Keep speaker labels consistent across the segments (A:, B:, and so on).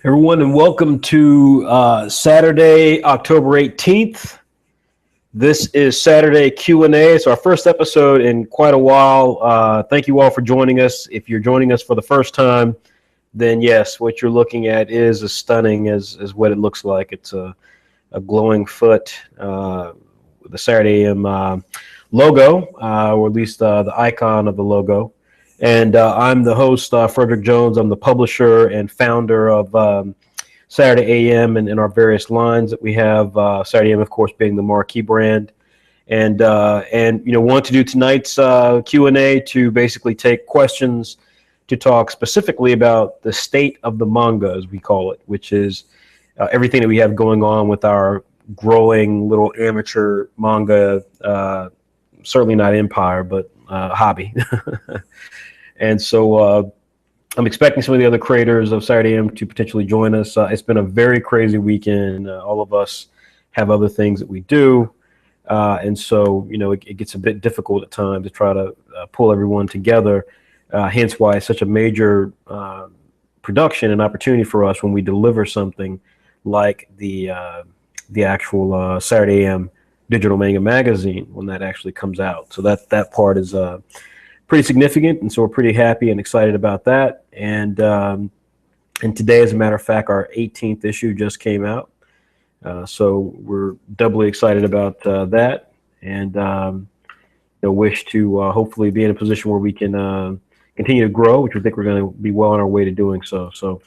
A: Everyone, and welcome to Saturday, October 18th. This is Saturday Q&A. It's our first episode in quite a while. Thank you all for joining us. If you're joining us for the first time, then yes, what you're looking at is as stunning as what it looks like. It's a glowing foot with the Saturday AM logo, or at least the icon of the logo. And I'm the host, Frederick Jones. I'm the publisher and founder of Saturday AM and our various lines that we have. Saturday AM, of course, being the marquee brand. And want to do tonight's Q&A to basically take questions to talk specifically about the state of the manga, as we call it, which is everything that we have going on with our growing little amateur manga, certainly not empire, but hobby. And so I'm expecting some of the other creators of Saturday AM to potentially join us. It's been a very crazy weekend. All of us have other things that we do. And so, it gets a bit difficult at times to try to pull everyone together. Hence why it's such a major production and opportunity for us when we deliver something like the actual Saturday AM digital manga magazine when that actually comes out. So that part is pretty significant, and so we're pretty happy and excited about that. And today, as a matter of fact, our 18th issue just came out, so we're doubly excited about that, and wish to hopefully be in a position where we can continue to grow, which we think we're going to be well on our way to doing so. So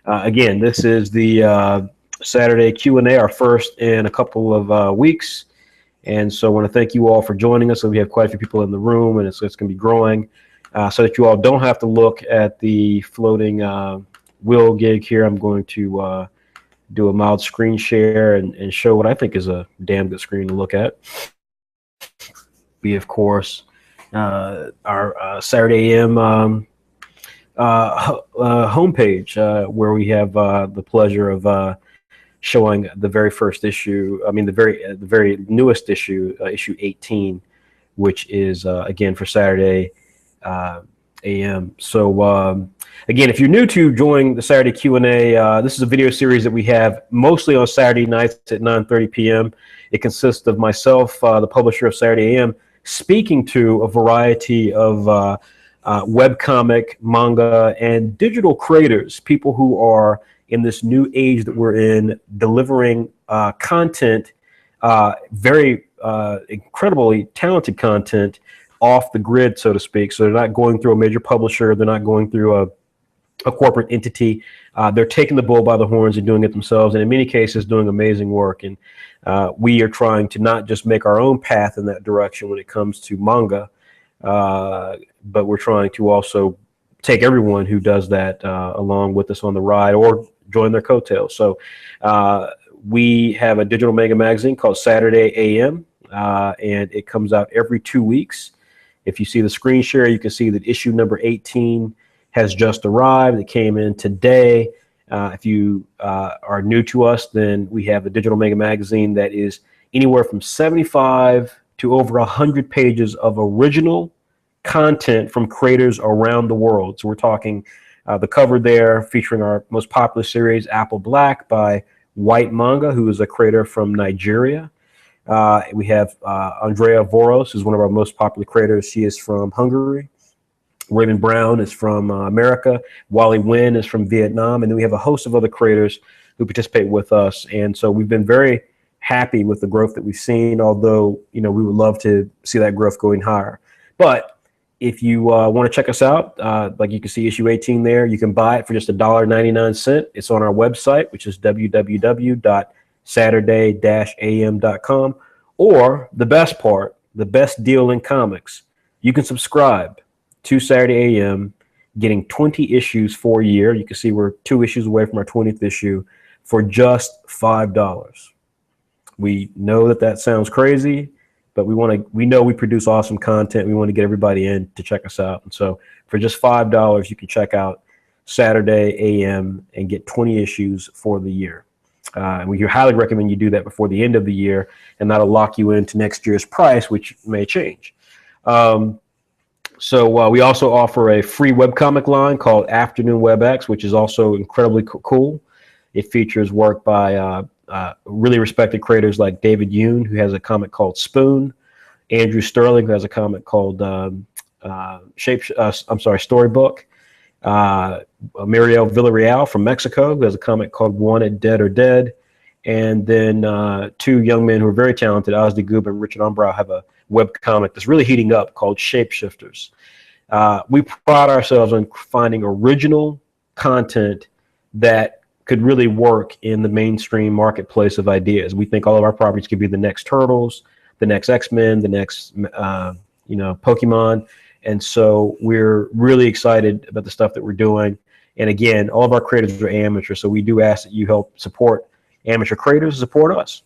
A: again, this is the Saturday Q&A, our first in a couple of weeks. And so I want to thank you all for joining us. So we have quite a few people in the room, and it's going to be growing, so that you all don't have to look at the floating wheel gig here. I'm going to do a mild screen share and show what I think is a damn good screen to look at. Be, of course, our Saturday AM homepage, where we have the pleasure of showing the very first issue. I mean, the very newest issue, issue 18, which is again for Saturday AM. So again, if you're new to joining the Saturday Q&A, this is a video series that we have mostly on Saturday nights at 9:30 p.m. It consists of myself, the publisher of Saturday AM, speaking to a variety of webcomic, manga, and digital creators, people who are in this new age that we're in, delivering content, very incredibly talented content off the grid, so to speak. So they're not going through a major publisher. They're not going through a corporate entity. They're taking the bull by the horns and doing it themselves, and in many cases doing amazing work. And we are trying to not just make our own path in that direction when it comes to manga, but we're trying to also take everyone who does that along with us on the ride or join their coattails. So we have a digital manga magazine called Saturday AM, and it comes out every 2 weeks. If you see the screen share, you can see that issue number 18 has just arrived. It came in today. If you are new to us, then we have a digital manga magazine that is anywhere from 75 to over 100 pages of original content from creators around the world. So we're talking the cover there featuring our most popular series, Apple Black, by White Manga, who is a creator from Nigeria. We have Andrea Voros, who's one of our most popular creators. She is from Hungary. Raymond Brown is from America. Wally Nguyen is from Vietnam. And then we have a host of other creators who participate with us. And so we've been very happy with the growth that we've seen, although we would love to see that growth going higher. But if you want to check us out, like you can see issue 18 there, you can buy it for just $1.99. It's on our website, which is www.saturday-am.com. Or the best part, the best deal in comics, you can subscribe to Saturday AM, getting 20 issues for a year. You can see we're 2 issues away from our 20th issue for just $5. We know that sounds crazy, but we know we produce awesome content. We want to get everybody in to check us out. And so for just $5, you can check out Saturday AM and get 20 issues for the year. And we highly recommend you do that before the end of the year, and that'll lock you into next year's price, which may change. So we also offer a free webcomic line called Afternoon WebX, which is also incredibly cool. It features work by really respected creators like David Yoon, who has a comic called Spoon, Andrew Sterling, who has a comic called Storybook, Mariel Villarreal from Mexico, who has a comic called Wanted, Dead or Dead, and then two young men who are very talented, Osdi Goob and Richard Umbrow, have a web comic that's really heating up called Shapeshifters. We pride ourselves on finding original content that could really work in the mainstream marketplace of ideas. We think all of our properties could be the next Turtles, the next X-Men, the next Pokemon. And so we're really excited about the stuff that we're doing. And again, all of our creators are amateurs, so we do ask that you help support amateur creators, support us.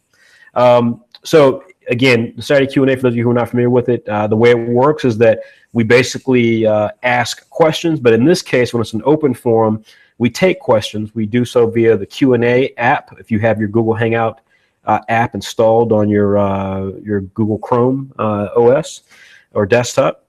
A: So again, the Saturday Q&A, for those of you who are not familiar with it, the way it works is that we basically ask questions, but in this case, when it's an open forum, we take questions. We do so via the Q&A app. If you have your Google Hangout app installed on your Google Chrome OS or desktop,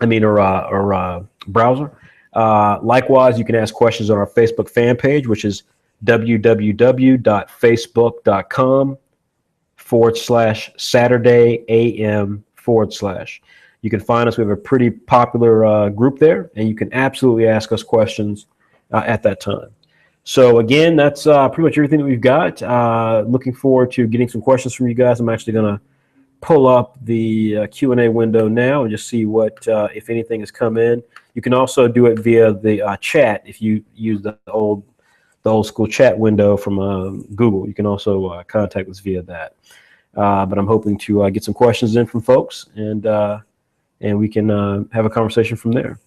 A: or browser. Likewise, you can ask questions on our Facebook fan page, which is www.facebook.com/SaturdayAM/. You can find us. We have a pretty popular group there, and you can absolutely ask us questions at that time. So again, that's pretty much everything that we've got. Looking forward to getting some questions from you guys. I'm actually going to pull up the Q&A window now and just see what, if anything, has come in. You can also do it via the chat if you use the old school chat window from Google. You can also contact us via that. But I'm hoping to get some questions in from folks, and we can have a conversation from there.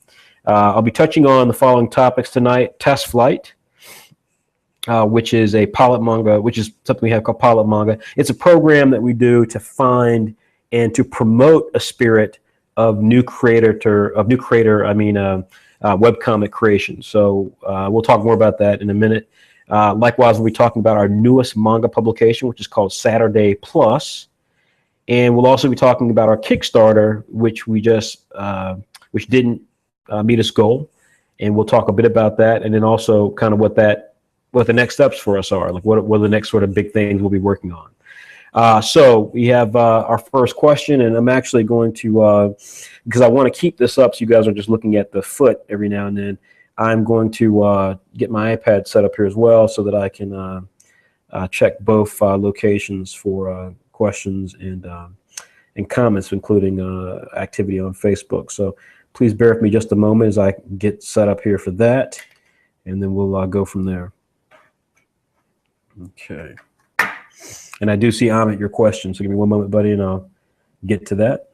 A: I'll be touching on the following topics tonight: Test Flight, which is a pilot manga, which is something we have called pilot manga. It's a program that we do to find and to promote a spirit of new creator, webcomic creation. So we'll talk more about that in a minute. Likewise, we'll be talking about our newest manga publication, which is called Saturday Plus. And we'll also be talking about our Kickstarter, which we just, which didn't meet its goal. And we'll talk a bit about that, and then also kind of what the next steps for us are, like what are the next sort of big things we'll be working on. So we have our first question, and I'm actually going to, because I want to keep this up so you guys are just looking at the foot every now and then, I'm going to get my iPad set up here as well so that I can check both locations for questions and comments, including activity on Facebook. So please bear with me just a moment as I get set up here for that, and then we'll go from there. Okay. And I do see, Amit, your question, so give me one moment, buddy, and I'll get to that.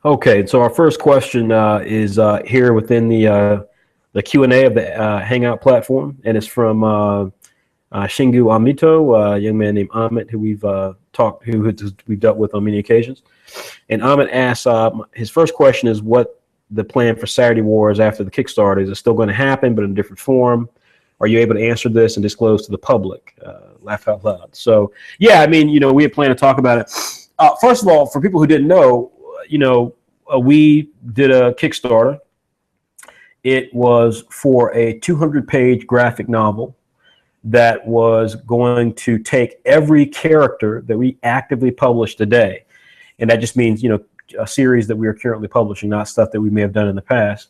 A: Okay, so our first question is here within the Q&A of the Hangout platform, and it's from Shingu Amito, a young man named Amit, who we've we've dealt with on many occasions. And Amit asks, his first question is what the plan for Saturday Wars after the Kickstarter is. It still going to happen, but in a different form? Are you able to answer this and disclose to the public? Laugh out loud. So yeah, I mean, we had planned to talk about it. First of all, for people who didn't know, we did a Kickstarter. It was for a 200-page graphic novel that was going to take every character that we actively publish today. And that just means, a series that we are currently publishing, not stuff that we may have done in the past.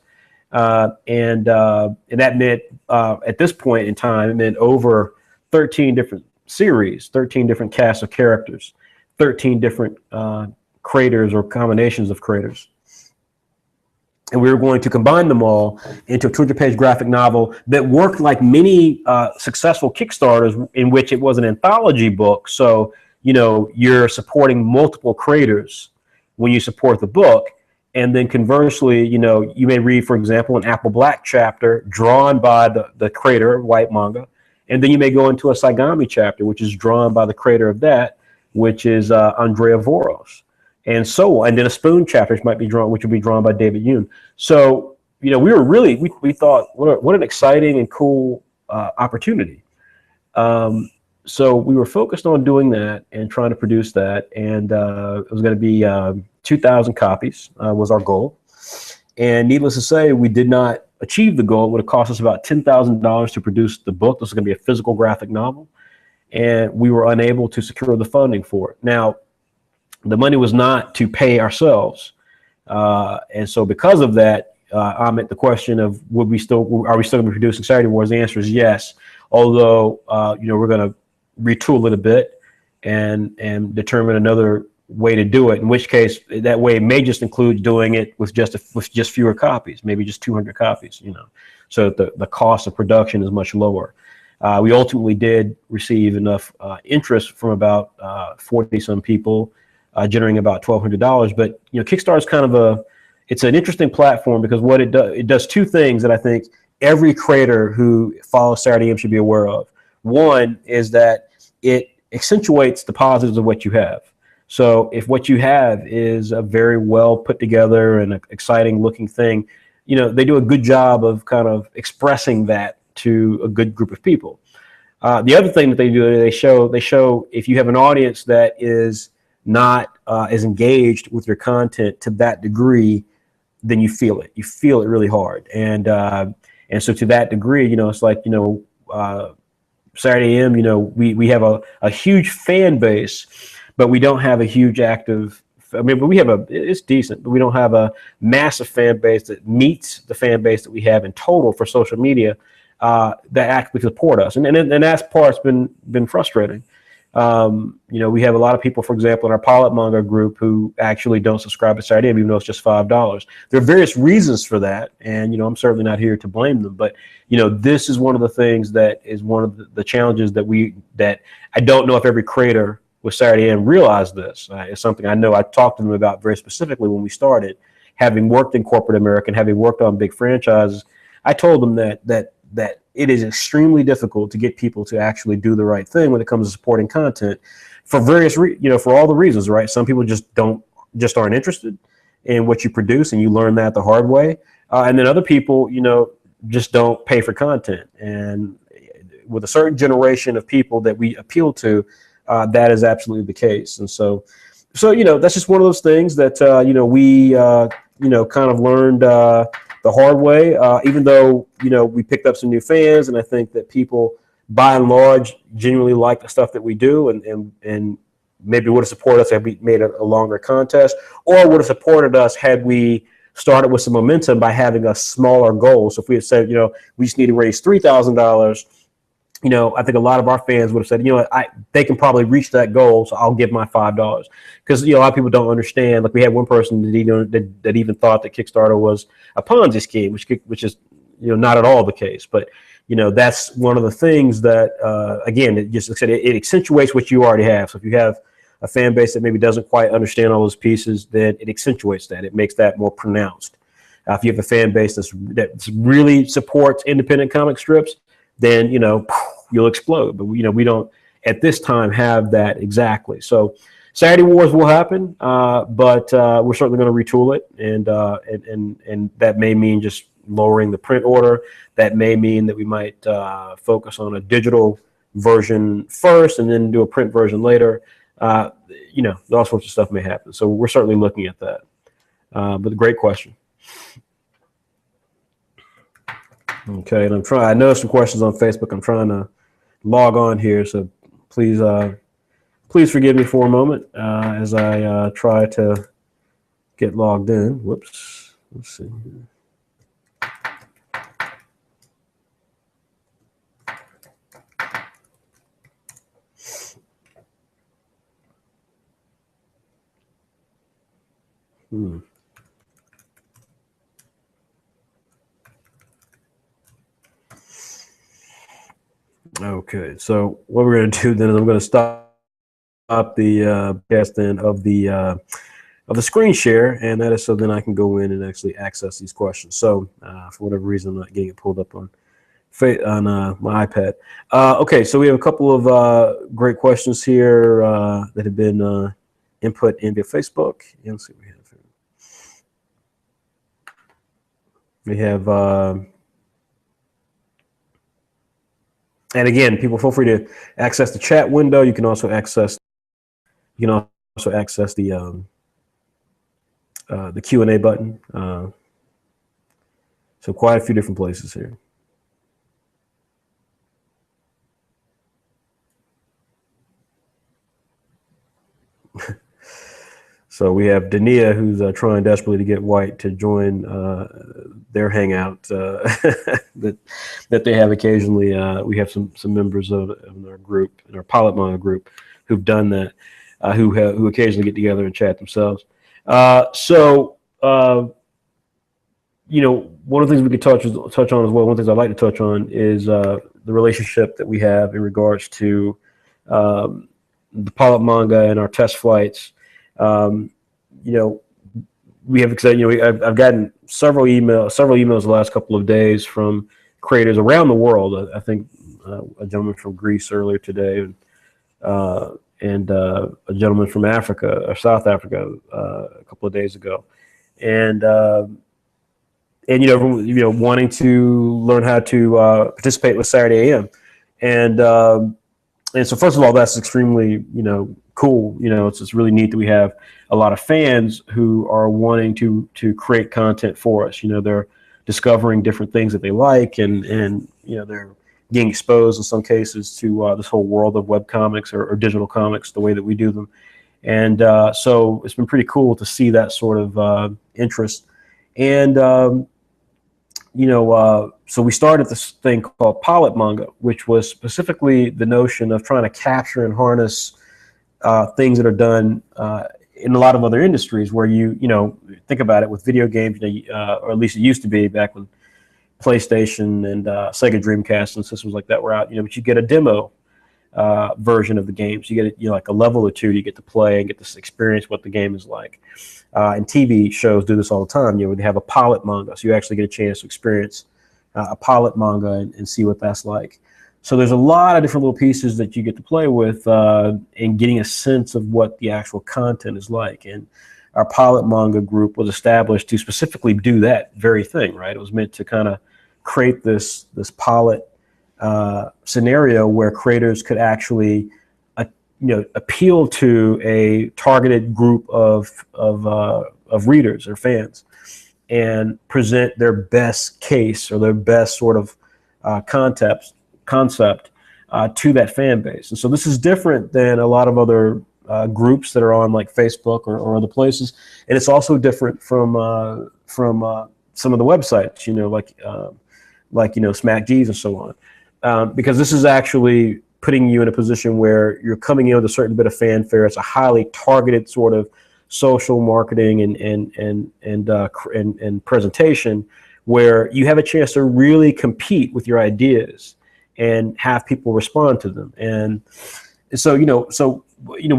A: And that meant, at this point in time, it meant over 13 different series, 13 different casts of characters, 13 different creators or combinations of creators. And we were going to combine them all into a 200-page graphic novel that worked like many successful Kickstarters, in which it was an anthology book. So, you're supporting multiple creators when you support the book. And then conversely, you may read, for example, an Apple Black chapter drawn by the creator of White Manga. And then you may go into a Saigami chapter, which is drawn by the creator of that, which is Andrea Voros. and so, and then a Spoon chapter which will be drawn by David Yoon. So, we were really, we thought, what an exciting and cool opportunity. So we were focused on doing that and trying to produce that, and it was going to be 2,000 copies was our goal. And needless to say, we did not achieve the goal. It would have cost us about $10,000 to produce the book. This was going to be a physical graphic novel, and we were unable to secure the funding for it. Now, the money was not to pay ourselves, and so because of that, I'm at the question of are we still going to be producing Saturday Wars? The answer is yes. Although we're going to retool it a bit and determine another way to do it. In which case, that way may just include doing it with just fewer copies, maybe just 200 copies. So that the cost of production is much lower. We ultimately did receive enough interest from about 40 some people, generating about $1,200. But Kickstarter is kind of it's an interesting platform because what it does two things that I think every creator who follows Saturday AM should be aware of. One is that it accentuates the positives of what you have. So if what you have is a very well put together and an exciting looking thing, they do a good job of kind of expressing that to a good group of people. The other thing that they do, they show if you have an audience that is not as engaged with your content to that degree, then you feel it. You feel it really hard. And so to that degree, it's like, Saturday AM, we have a huge fan base, but we don't have a huge active, but we have it's decent, but we don't have a massive fan base that meets the fan base that we have in total for social media that actively support us. And that part's been frustrating. We have a lot of people, for example, in our pilot manga group who actually don't subscribe to Saturday AM, even though it's just $5. There are various reasons for that, and I'm certainly not here to blame them. But this is one of the things that is one of the challenges that I don't know if every creator with Saturday AM realized this. It's something I know I talked to them about very specifically when we started. Having worked in corporate America and having worked on big franchises, I told them that it is extremely difficult to get people to actually do the right thing when it comes to supporting content for various, for all the reasons, right? Some people just aren't interested in what you produce, and you learn that the hard way. And then other people, just don't pay for content. And with a certain generation of people that we appeal to, that is absolutely the case. And so that's just one of those things that we kind of learned the hard way, even though, we picked up some new fans, and I think that people, by and large, genuinely like the stuff that we do, and maybe would have supported us had we made a longer contest, or would have supported us had we started with some momentum by having a smaller goal. So if we had said, we just need to raise $3,000, I think a lot of our fans would have said, they can probably reach that goal, so I'll give my $5. Because a lot of people don't understand. Like we had one person that even thought that Kickstarter was a Ponzi scheme, which is not at all the case. But that's one of the things that again, it just, like I said, it accentuates what you already have. So if you have a fan base that maybe doesn't quite understand all those pieces, then it accentuates that. It makes that more pronounced. If you have a fan base that really supports independent comic strips, then you'll explode. But we don't at this time have that exactly. So Saturday Wars will happen, but we're certainly going to retool it, and that may mean just lowering the print order. That may mean that we might focus on a digital version first and then do a print version later. All sorts of stuff may happen. So we're certainly looking at that. But a great question. Okay, and I know some questions on Facebook. I'm trying to log on here, so please forgive me for a moment as I try to get logged in. Whoops. Let's see. Okay, so what we're going to do then is I'm going to stop the casting of the screen share, and that is so then I can go in and actually access these questions. So for whatever reason, I'm not getting it pulled up on my iPad. Okay, so we have a couple of great questions here that have been input in via Facebook. And let's see what we have here. We have, and again, people feel free to access the chat window. You can also access the Q&A button. So quite a few different places here. So we have Dania, who's trying desperately to get White to join their hangout that they have occasionally. We have some members of our group, in our pilot manga group, who've done that, who occasionally get together and chat themselves. One of the things we could touch on as well. One of the things I'd like to touch on is the relationship that we have in regards to the pilot manga and our test flights. We have, I've gotten several emails the last couple of days from creators around the world. I think a gentleman from Greece earlier today, and a gentleman from Africa or South Africa a couple of days ago, and wanting to learn how to participate with Saturday AM, and so first of all, that's extremely cool. It's really neat that we have a lot of fans who are wanting to create content for us. They're discovering different things that they like, and they're getting exposed in some cases to this whole world of webcomics or digital comics, the way that we do them. And so it's been pretty cool to see that sort of interest. And so we started this thing called pilot manga, which was specifically the notion of trying to capture and harness things that are done in a lot of other industries, where you think about it with video games, or at least it used to be back when PlayStation and Sega Dreamcast and systems like that were out. But you get a demo version of the games. You get like a level or two you get to play and get to experience what the game is like. And TV shows do this all the time. They have a pilot manga, so you actually get a chance to experience a pilot manga and see what that's like. So there's a lot of different little pieces that you get to play with and getting a sense of what the actual content is like. And our pilot manga group was established to specifically do that very thing, right? It was meant to kind of create this pilot scenario where creators could actually appeal to a targeted group of readers or fans and present their best case or their best sort of concept to that fan base. And so this is different than a lot of other groups that are on like Facebook or other places, and it's also different from some of the websites, like Smack G's and so on, because this is actually putting you in a position where you're coming in with a certain bit of fanfare. It's a highly targeted sort of social marketing and presentation where you have a chance to really compete with your ideas and have people respond to them. And so we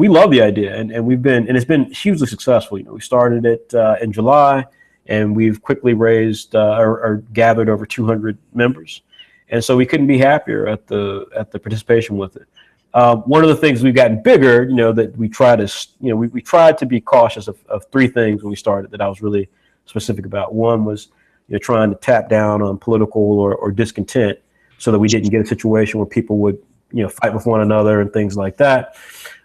A: love the idea, and it's been hugely successful. We started it in July, and we've quickly raised or gathered over 200 members. And so we couldn't be happier at the participation with it. One of the things we've gotten bigger, that we try to, we tried to be cautious of three things when we started that I was really specific about. One was, trying to tap down on political or discontent, so that we didn't get a situation where people would, fight with one another and things like that.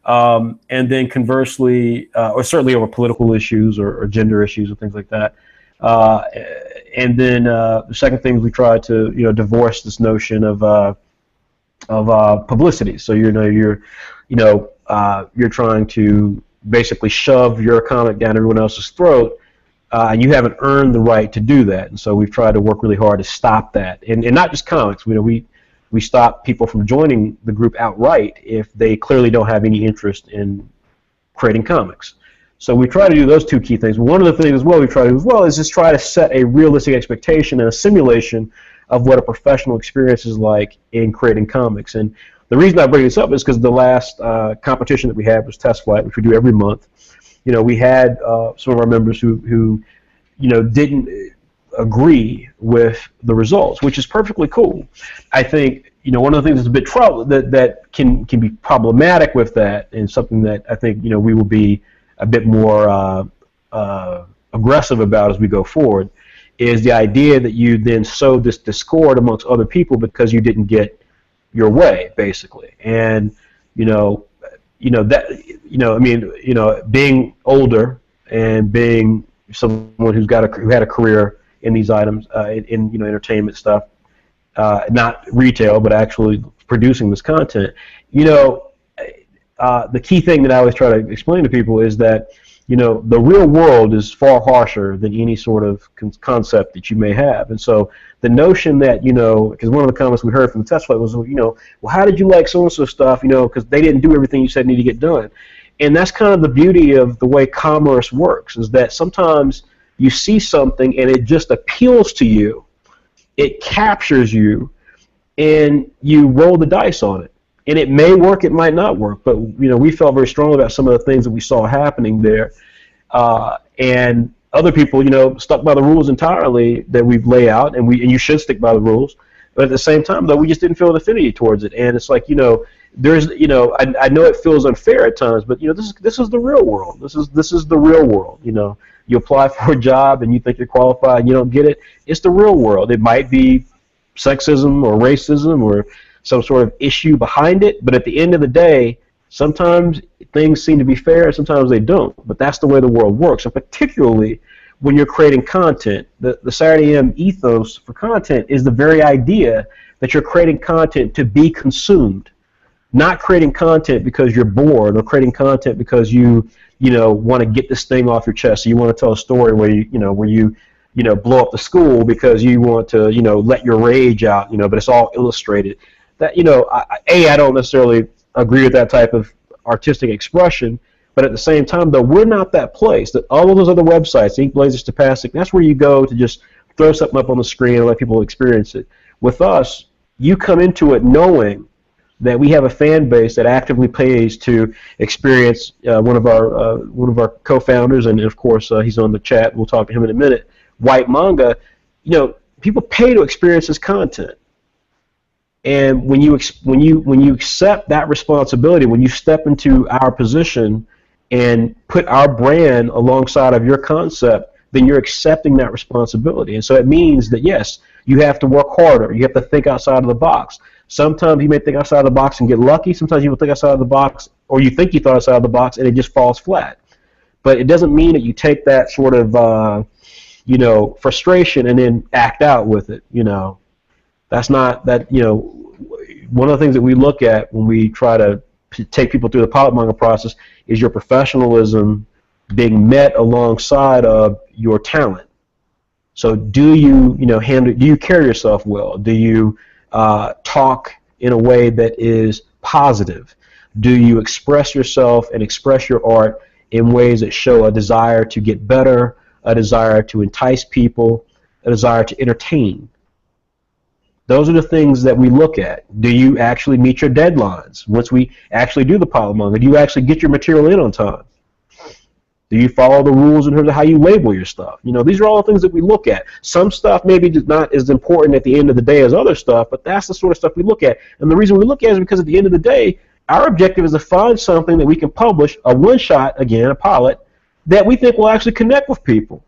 A: And then conversely, or certainly over political issues or gender issues and things like that. And then the second thing is we try to divorce this notion of publicity. So you're trying to basically shove your comic down everyone else's throat, and you haven't earned the right to do that. And so we've tried to work really hard to stop that, and not just comics. We stop people from joining the group outright if they clearly don't have any interest in creating comics. So we try to do those two key things. One of the things we try to do as well is just try to set a realistic expectation and a simulation of what a professional experience is like in creating comics. And the reason I bring this up is because the last competition that we had was Test Flight, which we do every month. We had some of our members who didn't agree with the results, which is perfectly cool. I think one of the things that's a bit trouble that can be problematic with that, and something that I think we will be a bit more aggressive about as we go forward, is the idea that you then sow this discord amongst other people because you didn't get your way, basically. And being older and being someone who had a career in these items, in entertainment stuff, not retail, but actually producing this content. The key thing that I always try to explain to people is that the real world is far harsher than any sort of concept that you may have. And so the notion that, because one of the comments we heard from the test flight was, well, how did you like so-and-so stuff, because they didn't do everything you said needed to get done. And that's kind of the beauty of the way commerce works, is that sometimes you see something and it just appeals to you, it captures you, and you roll the dice on it. And it may work, it might not work, but we felt very strongly about some of the things that we saw happening there, and other people, stuck by the rules entirely that we lay out, and you should stick by the rules. But at the same time, though, we just didn't feel an affinity towards it, and it's like there's I know it feels unfair at times, but this is the real world. This is the real world. You apply for a job and you think you're qualified and you don't get it. It's the real world. It might be sexism or racism or some sort of issue behind it, but at the end of the day, sometimes things seem to be fair, sometimes they don't. But that's the way the world works, and particularly when you're creating content. The Saturday AM ethos for content is the very idea that you're creating content to be consumed, not creating content because you're bored or creating content because you want to get this thing off your chest. So you want to tell a story where you blow up the school because you want to let your rage out, but it's all illustrated. That I don't necessarily agree with that type of artistic expression, but at the same time, though, we're not that place. That all of those other websites, Ink Blazers, Tapastic, that's where you go to just throw something up on the screen and let people experience it. With us, you come into it knowing that we have a fan base that actively pays to experience. One of our co-founders, and of course he's on the chat. We'll talk to him in a minute. White Manga, people pay to experience his content. And when you accept that responsibility, when you step into our position and put our brand alongside of your concept, then you're accepting that responsibility. And so it means that, yes, you have to work harder. You have to think outside of the box. Sometimes you may think outside of the box and get lucky. Sometimes you will think outside of the box, or you think you thought outside of the box, and it just falls flat. But it doesn't mean that you take that sort of frustration and then act out with it. That's not that. One of the things that we look at when we try to take people through the pilot manga process is your professionalism being met alongside of your talent. So do you do you carry yourself well? Do you talk in a way that is positive? Do you express yourself and express your art in ways that show a desire to get better, a desire to entice people, a desire to entertain? Those are the things that we look at. Do you actually meet your deadlines? Once we actually do the pilot manga, do you actually get your material in on time? Do you follow the rules in terms of how you label your stuff? These are all the things that we look at. Some stuff maybe not as important at the end of the day as other stuff, but that's the sort of stuff we look at. And the reason we look at it is because at the end of the day, our objective is to find something that we can publish, a one-shot, again, a pilot, that we think will actually connect with people.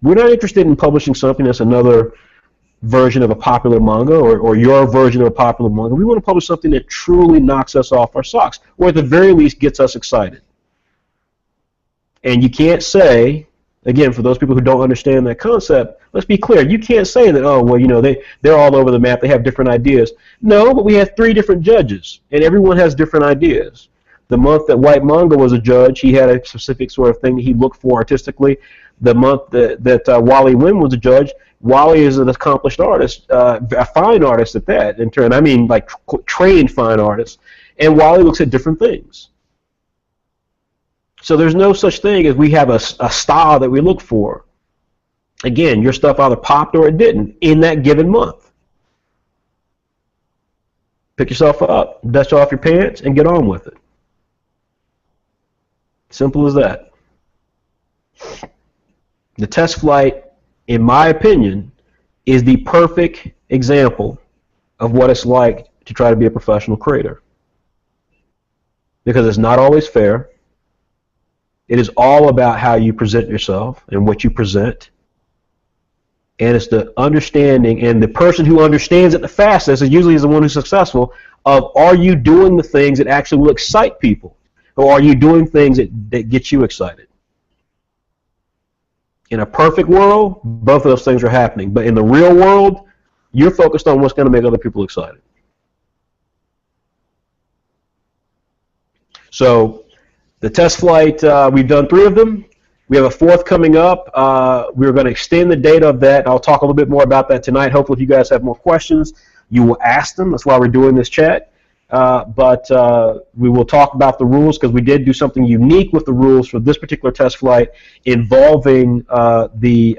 A: We're not interested in publishing something that's another version of a popular manga or your version of a popular manga. We want to publish something that truly knocks us off our socks, or at the very least gets us excited. And you can't say, again, for those people who don't understand that concept, let's be clear, you can't say that, oh, well, they're all over the map, they have different ideas. No, but we have 3 different judges, and everyone has different ideas. The month that White Manga was a judge, he had a specific sort of thing that he looked for artistically. The month that Wally Wynn was a judge, Wally is an accomplished artist, a fine artist at that. In turn, I mean, like trained fine artist. And Wally looks at different things. So there's no such thing as we have a style that we look for. Again, your stuff either popped or it didn't in that given month. Pick yourself up, dust off your pants, and get on with it. Simple as that. The test flight, in my opinion, is the perfect example of what it's like to try to be a professional creator. Because it's not always fair. It is all about how you present yourself and what you present. And it's the understanding, and the person who understands it the fastest is usually the one who's successful, of are you doing the things that actually will excite people? Or are you doing things that get you excited? In a perfect world, both of those things are happening. But in the real world, you're focused on what's going to make other people excited. So the test flight, we've done 3 of them. We have a 4th coming up. We're going to extend the date of that. I'll talk a little bit more about that tonight. Hopefully, if you guys have more questions, you will ask them. That's why we're doing this chat. But we will talk about the rules, because we did do something unique with the rules for this particular test flight involving the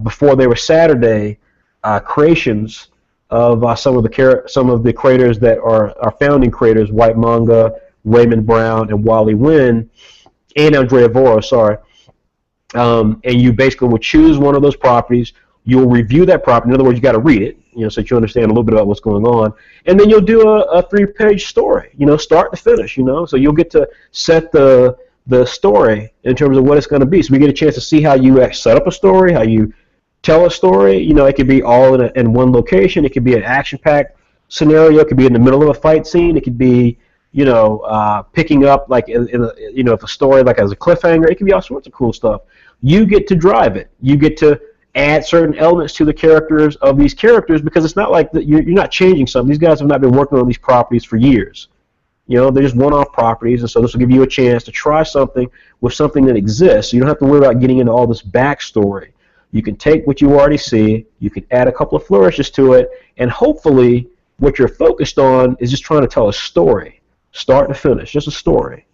A: before they were Saturday creations of some of the creators that are our founding creators: White Manga, Raymond Brown, and Wally Wynn, and Andrea Voro. Sorry. And you basically will choose one of those properties. You'll review that property. In other words, you got to read it, so that you understand a little bit about what's going on. And then you'll do a 3-page story, start to finish, So you'll get to set the story in terms of what it's going to be. So we get a chance to see how you set up a story, how you tell a story. It could be all in one location. It could be an action-packed scenario. It could be in the middle of a fight scene. It could be, picking up like if a story like as a cliffhanger. It could be all sorts of cool stuff. You get to drive it. You get to add certain elements to the characters of these characters, because it's not like you're not changing something. These guys have not been working on these properties for years. They're just one-off properties, and so this will give you a chance to try something with something that exists. So you don't have to worry about getting into all this backstory. You can take what you already see, you can add a couple of flourishes to it, and hopefully what you're focused on is just trying to tell a story, start to finish, just a story.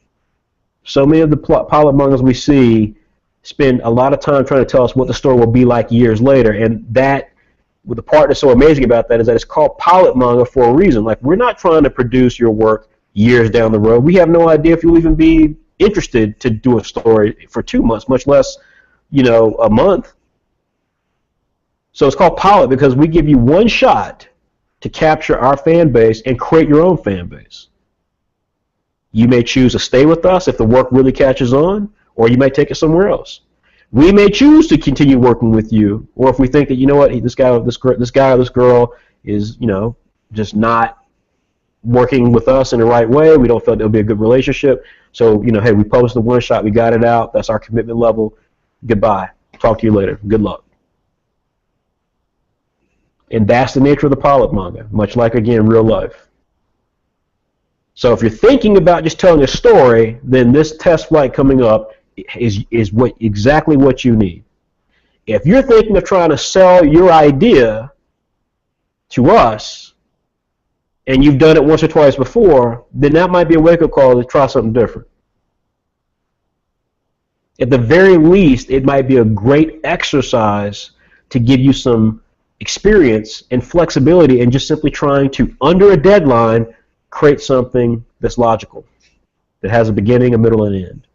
A: So many of the pilot mangas we see spend a lot of time trying to tell us what the story will be like years later, and that, with the part that's so amazing about that, is that it's called pilot manga for a reason. Like, we're not trying to produce your work years down the road. We have no idea if you'll even be interested to do a story for 2 months, much less, a month. So it's called pilot because we give you one shot to capture our fan base and create your own fan base. You may choose to stay with us if the work really catches on, or you might take it somewhere else. We may choose to continue working with you, or if we think that, this guy or this girl is, just not working with us in the right way, we don't feel it'll be a good relationship. So, hey, we posted the one shot, we got it out, that's our commitment level. Goodbye. Talk to you later. Good luck. And that's the nature of the pilot manga, much like, again, real life. So if you're thinking about just telling a story, then this test flight coming up is exactly what you need. If you're thinking of trying to sell your idea to us, and you've done it once or twice before, then that might be a wake-up call to try something different. At the very least, it might be a great exercise to give you some experience and flexibility in just simply trying to, under a deadline, create something that's logical, that has a beginning, a middle, and an end.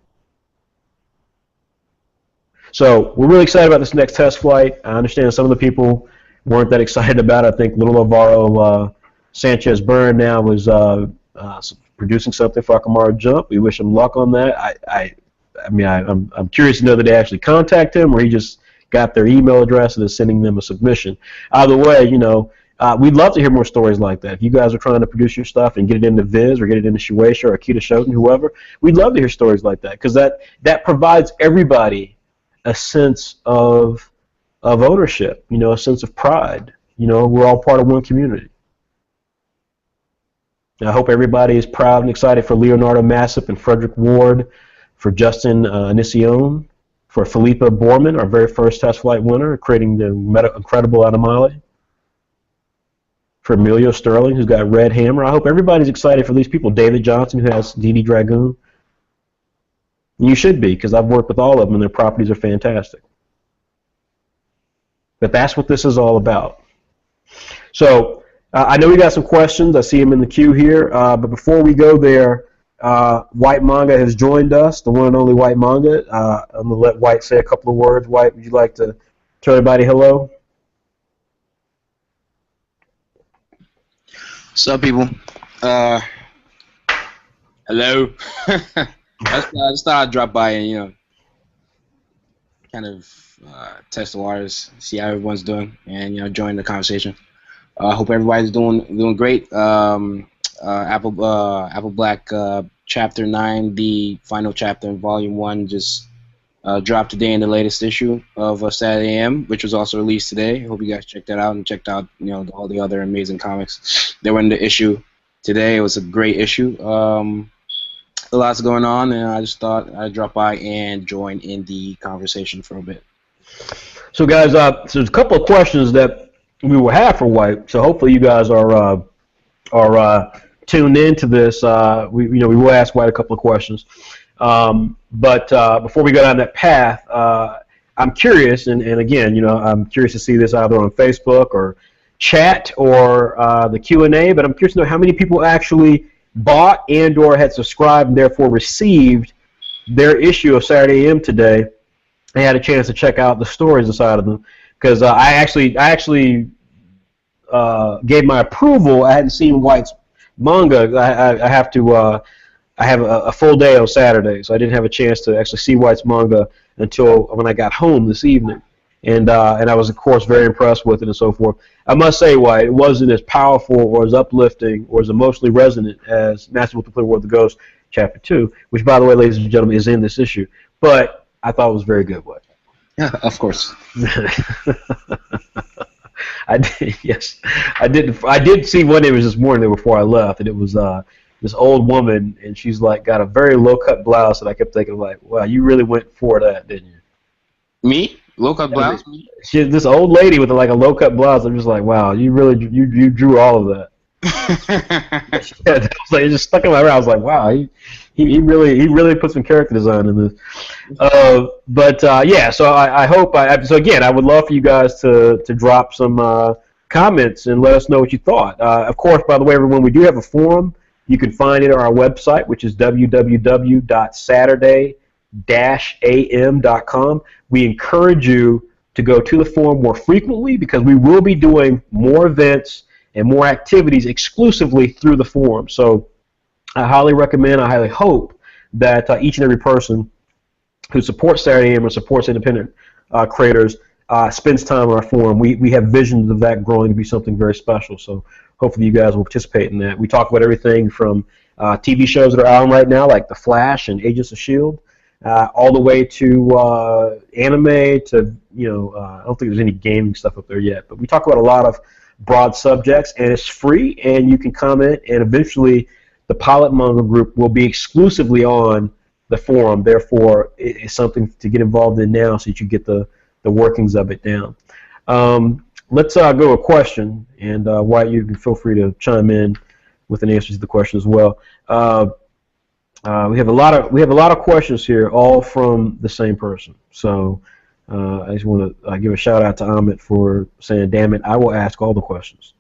A: So we're really excited about this next test flight. I understand some of the people weren't that excited about it. I think little Alvaro Sanchez Byrne now was producing something for Akamaru Jump. We wish him luck on that. I'm curious to know that they actually contact him, or he just got their email address and is sending them a submission. Either way, we'd love to hear more stories like that. If you guys are trying to produce your stuff and get it into Viz or get it into Shueisha or Akita Shoten, whoever, we'd love to hear stories like that, because that provides everybody a sense of ownership, a sense of pride. We're all part of one community. And I hope everybody is proud and excited for Leonardo Massip and Frederick Ward, for Justin Anicione, for Philippa Borman, our very first test flight winner, creating the incredible Animale, for Emilio Sterling, who's got Red Hammer. I hope everybody's excited for these people. David Johnson, who has DD Dragoon. You should be, because I've worked with all of them, and their properties are fantastic. But that's what this is all about. So I know we got some questions. I see them in the queue here. But before we go there, White Manga has joined us, the one and only White Manga. I'm going to let White say a couple of words. White, would you like to tell everybody hello?
B: What's up, people? As Hello. I just thought I'd drop by and kind of test the waters, see how everyone's doing, and join the conversation. I hope everybody's doing great. Apple Black Chapter 9, the final chapter in Volume 1, just dropped today in the latest issue of Saturday AM, which was also released today. Hope you guys checked that out and checked out all the other amazing comics that were in the issue today. It was a great issue. A lot's going on, and I just thought I'd drop by and join in the conversation for a bit.
A: So, guys, so there's a couple of questions that we will have for White. So hopefully you guys are tuned into this. We will ask White a couple of questions. But before we go down that path, I'm curious, and again, I'm curious to see this either on Facebook or chat or the Q&A. But I'm curious to know how many people actually bought and/or had subscribed and therefore received their issue of Saturday AM today. I had a chance to check out the stories inside of them because I actually gave my approval. I hadn't seen White's manga. I have to. I have a full day on Saturday, so I didn't have a chance to actually see White's manga until when I got home this evening. And I was, of course, very impressed with it and so forth. I must say, White, it wasn't as powerful or as uplifting or as emotionally resonant as Master of the Play World of the Ghost Chapter 2, which, by the way, ladies and gentlemen, is in this issue. But I thought it was very good, White.
B: Yeah, of course.
A: I did, yes. I did see one image this morning before I left, and it was this old woman, and she's like got a very low-cut blouse, and I kept thinking, like, wow, you really went for that, didn't you?
B: Me? Low-cut blouse?
A: This old lady with like a low-cut blouse. I'm just like, wow, you really you drew all of that. Yeah, it just stuck in my head. I was like, wow, he really put some character design in this. Yeah, so I hope so again, I would love for you guys to drop some comments and let us know what you thought. Of course, by the way, everyone, we do have a forum. You can find it on our website, which is www.saturday-am.com. We encourage you to go to the forum more frequently because we will be doing more events and more activities exclusively through the forum. So I highly recommend, I highly hope that each and every person who supports Saturday AM or supports independent creators spends time on our forum. We have visions of that growing to be something very special. So hopefully you guys will participate in that. We talk about everything from TV shows that are out right now, like The Flash and Agents of S.H.I.E.L.D., all the way to anime to, I don't think there's any gaming stuff up there yet. But we talk about a lot of broad subjects, and it's free, and you can comment, and eventually the pilot manga group will be exclusively on the forum. Therefore, it's something to get involved in now so that you get the workings of it down. Let's go to a question, and Wyatt, you can feel free to chime in with an answer to the question as well. We have a lot of questions here, all from the same person. So I just want to give a shout out to Amit for saying, "Damn it, I will ask all the questions."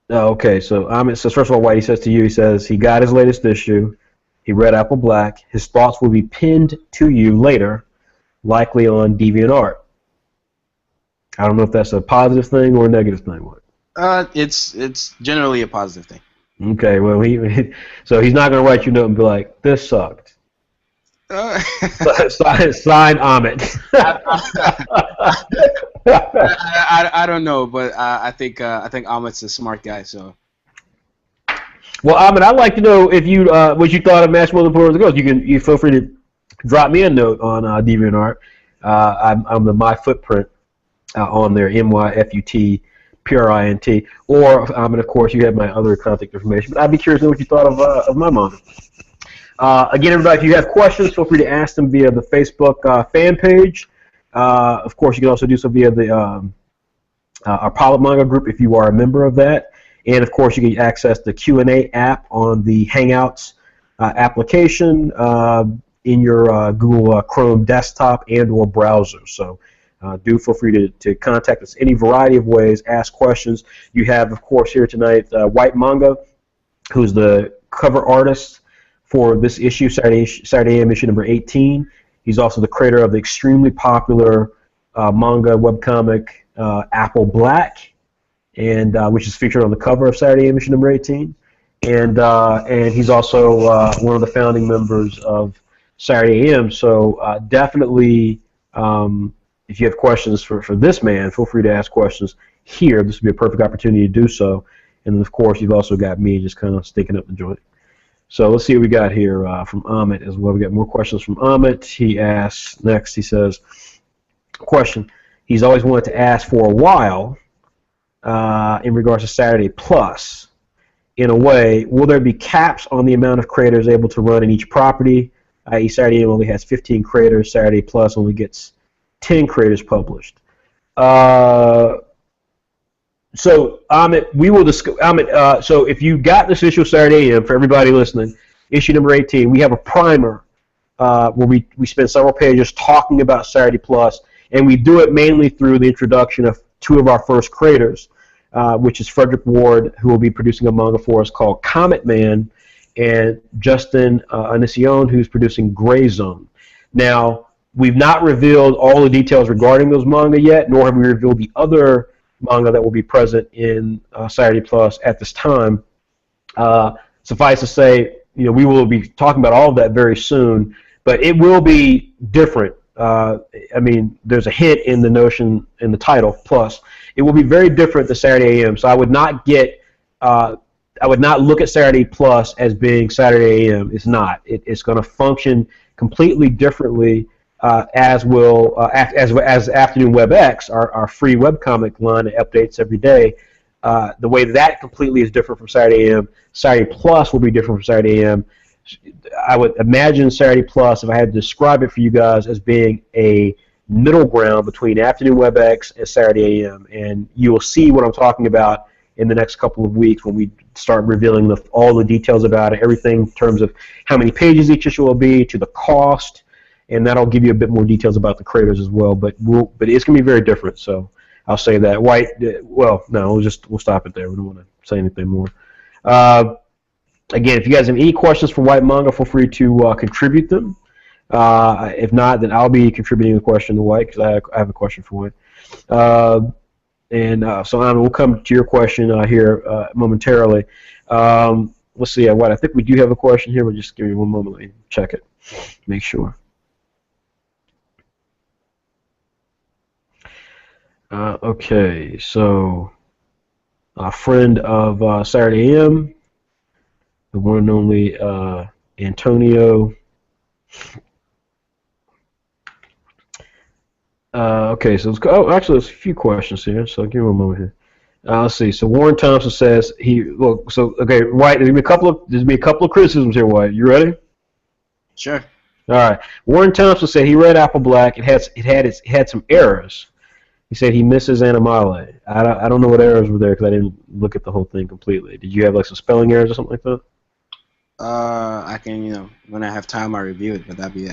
A: Okay, so Amit says, first of all, White, he says to you, he says he got his latest issue. He read Apple Black. His thoughts will be pinned to you later, likely on DeviantArt. I don't know if that's a positive thing or a negative thing. What?
B: It's generally a positive thing.
A: Okay, well, so he's not going to write you a note and be like, "This sucked." Sign Amit.
B: I don't know, but I think Amit's a smart guy. So.
A: Well, Amit, I'd like to know if you what you thought of Master of the Play World of the Ghost. You feel free to drop me a note on DeviantArt. I'm the My Footprint on there, MyFutprint, or and of course you have my other contact information. But I'd be curious to know what you thought of my manga. Again, everybody, if you have questions, feel free to ask them via the Facebook fan page. Of course, you can also do so via the our Pilot Manga group if you are a member of that. And of course, you can access the Q&A app on the Hangouts application in your Google Chrome desktop and/or browser. So do feel free to contact us any variety of ways, ask questions. You have, of course, here tonight White Manga, who's the cover artist for this issue, Saturday AM issue number 18. He's also the creator of the extremely popular manga webcomic Apple Black, and which is featured on the cover of Saturday AM issue number 18. and he's also one of the founding members of Saturday AM. So definitely, if you have questions for this man, feel free to ask questions here. This would be a perfect opportunity to do so. And then, of course, you've also got me just kind of sticking up the joint. So let's see what we got here from Amit as well. We got more questions from Amit. He asks next, he says, question, he's always wanted to ask for a while in regards to Saturday Plus. In a way, will there be caps on the amount of creators able to run in each property? I.e., Saturday only has 15 creators, Saturday Plus only gets 10 creators published. So Amit, we will discuss. Amit, so if you got this issue Saturday AM, for everybody listening, issue number 18, we have a primer where we spend several pages talking about Saturday Plus, and we do it mainly through the introduction of two of our first creators, which is Frederick Ward, who will be producing a manga for us called Comet Man, and Justin Anision, who's producing Gray Zone. Now, we've not revealed all the details regarding those manga yet, nor have we revealed the other manga that will be present in Saturday Plus at this time. Suffice to say, we will be talking about all of that very soon, but it will be different. I mean, there's a hint in the notion in the title, Plus. It will be very different than Saturday AM. So I would not look at Saturday Plus as being Saturday AM. It's not. It's going to function completely differently. As Afternoon WebX, our free webcomic line that updates every day, the way that completely is different from Saturday AM. Saturday Plus will be different from Saturday AM. I would imagine Saturday Plus, if I had to describe it for you guys, as being a middle ground between Afternoon WebX and Saturday AM, and you will see what I'm talking about in the next couple of weeks when we start revealing all the details about it, everything in terms of how many pages each issue will be, to the cost. And that'll give you a bit more details about the creators as well. But it's going to be very different. So I'll say that. White. Well, no, we'll stop it there. We don't want to say anything more. Again, if you guys have any questions for White Manga, feel free to contribute them. If not, then I'll be contributing a question to White because I have a question for White. So Anna, we'll come to your question here momentarily. Let's see, White. I think we do have a question here, but just give me one moment. Let me check it. Make sure. Okay, so a friend of Saturday AM, the one and only Antonio. Okay, so actually, there's a few questions here. So give me one moment here. Let's see. So Warren Thompson says White. There's gonna be a couple of criticisms here, White. You ready?
B: Sure.
A: All right. Warren Thompson said he read Apple Black. It had some errors. He said he misses Animale. I don't know what errors were there because I didn't look at the whole thing completely. Did you have like some spelling errors or something like that?
B: I can, when I have time, I review it, but that'd be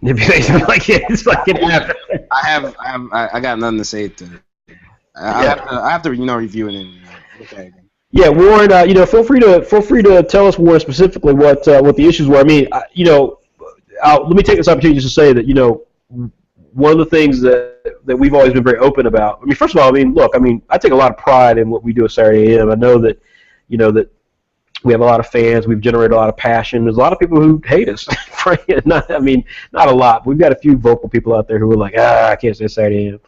A: it's like it happened.
B: I got nothing to say to it. I have to review it and look at it again.
A: Yeah, Warren. Feel free to tell us, Warren, specifically what the issues were. I mean, let me take this opportunity just to say that one of the things that we've always been very open about. I mean, first of all, I take a lot of pride in what we do at Saturday AM. I know that that we have a lot of fans. We've generated a lot of passion. There's a lot of people who hate us. Not a lot. We've got a few vocal people out there who are like, I can't say Saturday AM.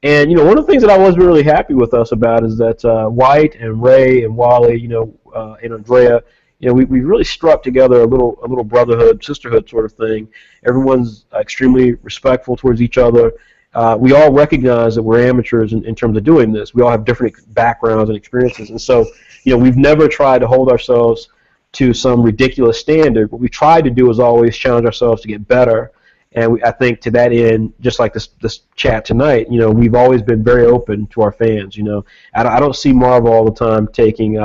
A: And one of the things that I was really happy with us about is that White and Ray and Wally, and Andrea, we really struck together a little brotherhood, sisterhood sort of thing. Everyone's extremely respectful towards each other. We all recognize that we're amateurs in terms of doing this. We all have different backgrounds and experiences, and so we've never tried to hold ourselves to some ridiculous standard. What we tried to do is always challenge ourselves to get better. And I think to that end, just like this chat tonight, we've always been very open to our fans. I don't see Marvel all the time taking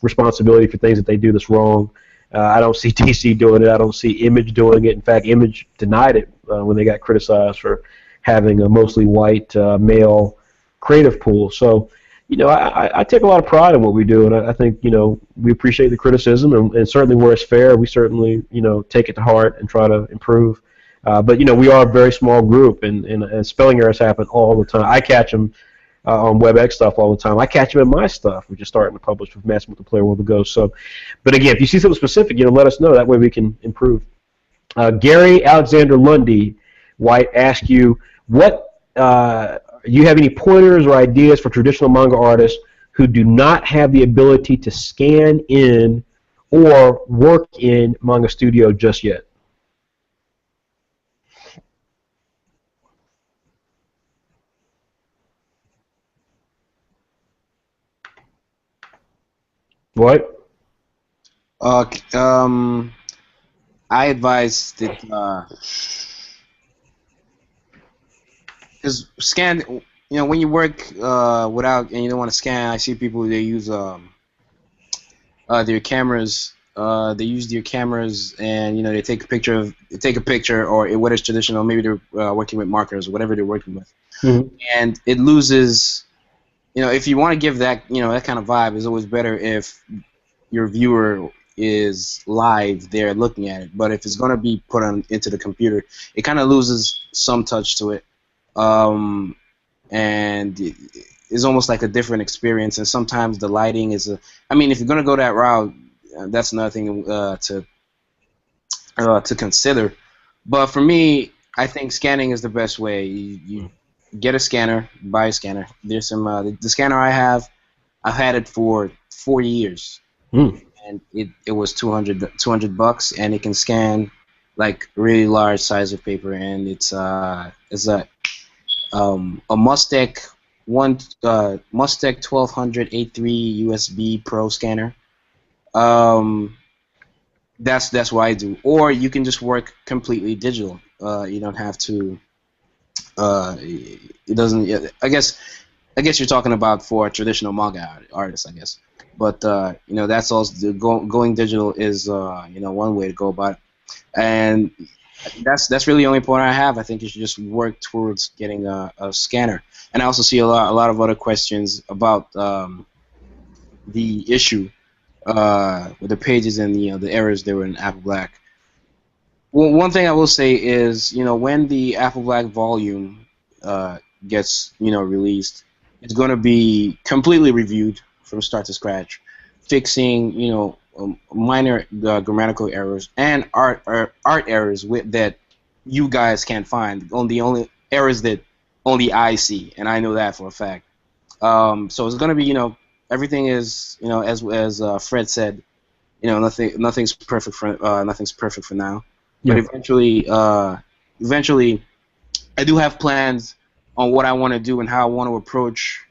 A: responsibility for things that they do that's wrong. I don't see DC doing it. I don't see Image doing it. In fact, Image denied it when they got criticized for having a mostly white male creative pool. So, I take a lot of pride in what we do, and I think, we appreciate the criticism, and certainly where it's fair, we certainly, take it to heart and try to improve. But we are a very small group, and spelling errors happen all the time. I catch them on WebX stuff all the time. I catch him in my stuff, which is starting to publish with Mass Multiplayer World of Ghosts. So, but again, if you see something specific, let us know. That way we can improve. Gary Alexander Lundy White asked you, what you have any pointers or ideas for traditional manga artists who do not have the ability to scan in or work in Manga Studio just yet? What?
B: I advise that because scan, when you work without and you don't want to scan, I see people they use their cameras. They use their cameras and they take a picture, or what is traditional. Maybe they're working with markers, whatever they're working with, and it loses. If you want to give that that kind of vibe, it's always better if your viewer is live there looking at it. But if it's going to be put into the computer, it kind of loses some touch to it, and it's almost like a different experience. And sometimes the lighting is if you're going to go that route, that's another thing to consider. But for me, I think scanning is the best way. You get a scanner, buy a scanner. There's some the scanner I've had it for 4 years. And it was $200 and it can scan like really large size of paper, and it's a Mustec 1200 A3 USB Pro scanner. That's what I do. Or you can just work completely digital. You don't have to. It doesn't. I guess you're talking about for traditional manga artists, I guess. But that's also going digital is one way to go about it, and that's really the only point I have. I think you should just work towards getting a scanner. And I also see a lot of other questions about the issue with the pages and the errors that were in Apple Black. Well, one thing I will say is when the Apple Black volume gets released, it's going to be completely reviewed from start to scratch, fixing minor grammatical errors and art errors that you guys can't find. The only errors that only I see, and I know that for a fact. So it's going to be everything is as Fred said, nothing's perfect for now.
A: Yeah.
B: But eventually, I do have plans on what I want to do and how I want to approach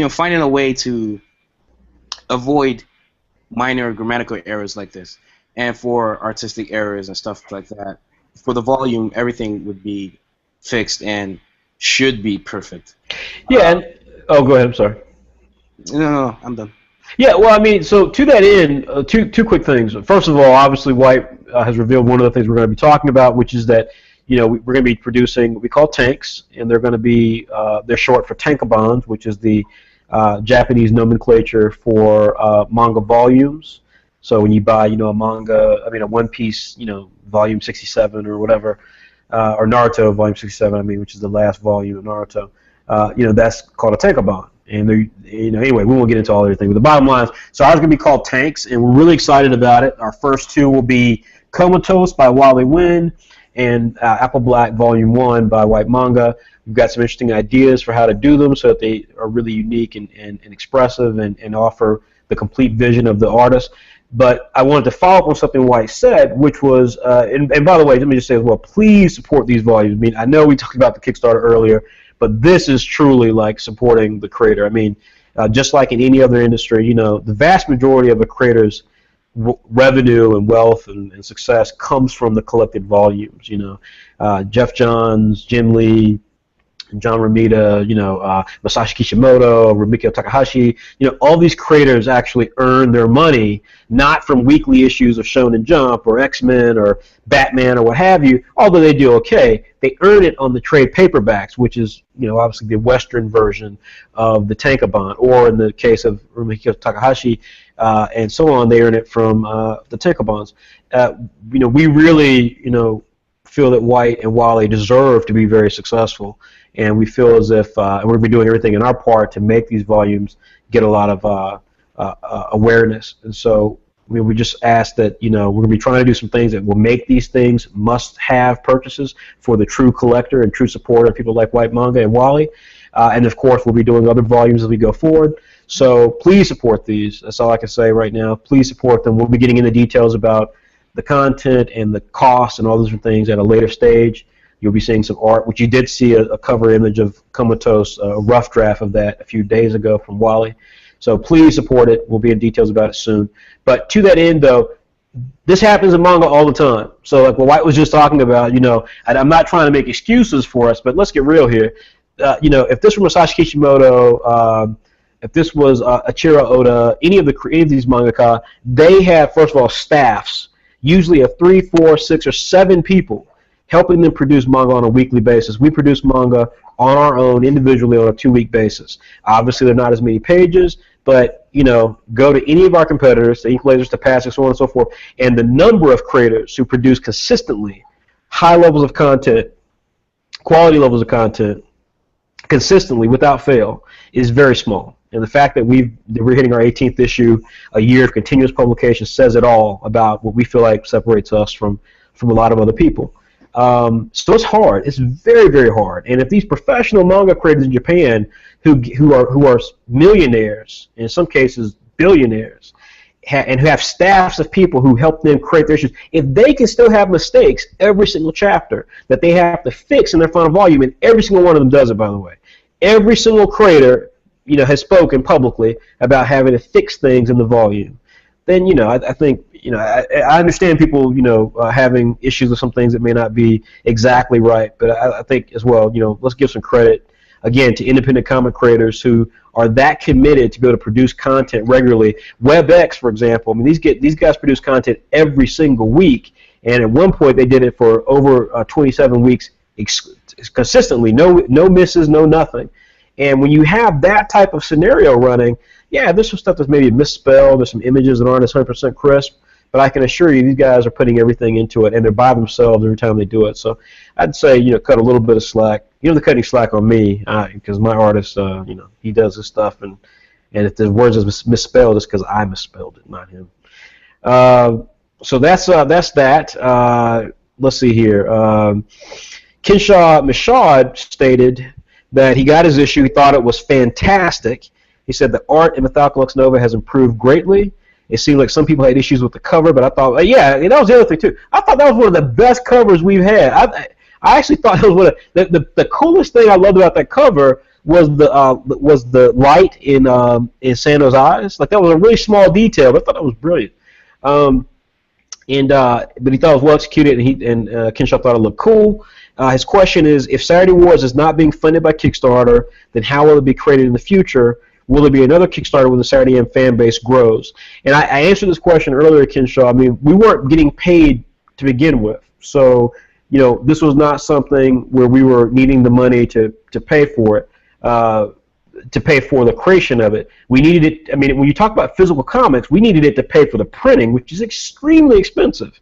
B: finding a way to avoid minor grammatical errors like this, and for artistic errors and stuff like that. For the volume, everything would be fixed and should be perfect.
A: Yeah, go ahead. I'm sorry.
B: No, I'm done.
A: Yeah, well, so to that end, two quick things. First of all, obviously, White has revealed one of the things we're going to be talking about, which is that we're going to be producing what we call tanks, and they're going to be they're short for tankobons, which is the Japanese nomenclature for manga volumes. So when you buy, a manga, a One Piece, volume 67 or whatever, or Naruto volume 67, which is the last volume of Naruto, that's called a tankobon. And anyway, we won't get into all everything. But the bottom line is, so ours is going to be called tanks, and we're really excited about it. Our first two will be Comatose by Wally Wynn and Apple Black Volume 1 by White Manga. We've got some interesting ideas for how to do them so that they are really unique and expressive and offer the complete vision of the artist. But I wanted to follow up on something White said, which was, and by the way, let me just say as well, please support these volumes. I know we talked about the Kickstarter earlier, but this is truly like supporting the creator. Just like in any other industry, the vast majority of a creator's revenue and wealth and success comes from the collected volumes. Jeff Johns, Jim Lee, John Romita, Masashi Kishimoto, Rumiko Takahashi, all these creators actually earn their money not from weekly issues of Shonen Jump or X-Men or Batman or what have you, although they do okay. They earn it on the trade paperbacks, which is, obviously the Western version of the tankobon, or in the case of Rumiko Takahashi and so on, they earn it from the tankobons. We really, feel that White and Wally deserve to be very successful. and we feel as if we're going to be doing everything in our part to make these volumes get a lot of awareness. And so we just ask that, we're going to be trying to do some things that will make these things must-have purchases for the true collector and true supporter of people like White Manga and Wally. And of course, we'll be doing other volumes as we go forward. So please support these. That's all I can say right now. Please support them. We'll be getting into details about the content and the cost and all those different things at a later stage. You'll be seeing some art, which you did see a cover image of Comatose, a rough draft of that a few days ago from Wally. So please support it. We'll be in details about it soon. But to that end, though, this happens in manga all the time. So like what White was just talking about, I'm not trying to make excuses for us, but let's get real here. If this were Masashi Kishimoto, if this was Achiro Oda, any of these mangaka, they have, first of all, staffs, usually of 3, 4, 6, or 7 people helping them produce manga on a weekly basis. We produce manga on our own, individually, on a 2-week basis. Obviously, there are not as many pages, but, go to any of our competitors, the Inkulators, the Passage, so on and so forth, and the number of creators who produce consistently high levels of content, quality levels of content, consistently, without fail, is very small. And the fact that we're hitting our 18th issue, a year of continuous publication, says it all about what we feel like separates us from a lot of other people. So it's hard. It's very, very hard. And if these professional manga creators in Japan, who are millionaires, in some cases billionaires, and who have staffs of people who help them create their issues, if they can still have mistakes every single chapter that they have to fix in their final volume, and every single one of them does it, by the way. Every single creator, has spoken publicly about having to fix things in the volume. Then, I think, I understand people, having issues with some things that may not be exactly right, but I think as well, let's give some credit, again, to independent comic creators who are that committed to be able to produce content regularly. WebX, for example, I mean, these guys produce content every single week, and at one point they did it for over 27 weeks consistently, no misses, no nothing. And when you have that type of scenario running, yeah, there's some stuff that's maybe misspelled, there's some images that aren't as 100% crisp, but I can assure you these guys are putting everything into it, and they're by themselves every time they do it. So I'd say, cut a little bit of slack. They're cutting slack on me, because my artist, he does his stuff, and if the words is misspelled, it's because I misspelled it, not him. So that's that. Let's see here. Kinshaw Mishad stated that he got his issue. He thought it was fantastic. He said the art in Mythological Lux Nova has improved greatly. It seemed like some people had issues with the cover, but I thought, yeah, that was the other thing too. I thought that was one of the best covers we've had. I actually thought it was one of the coolest thing I loved about that cover was the light in Sando's eyes. Like, that was a really small detail, but I thought that was brilliant. But he thought it was well executed, and Kinshaw thought it looked cool. His question is, if Saturday Wars is not being funded by Kickstarter, then how will it be created in the future? Will there be another Kickstarter when the Saturday M fan base grows? And I answered this question earlier, Kinshaw. I mean, we weren't getting paid to begin with. So, this was not something where we were needing the money to pay for it, to pay for the creation of it. We needed it. I mean, when you talk about physical comics, we needed it to pay for the printing, which is extremely expensive.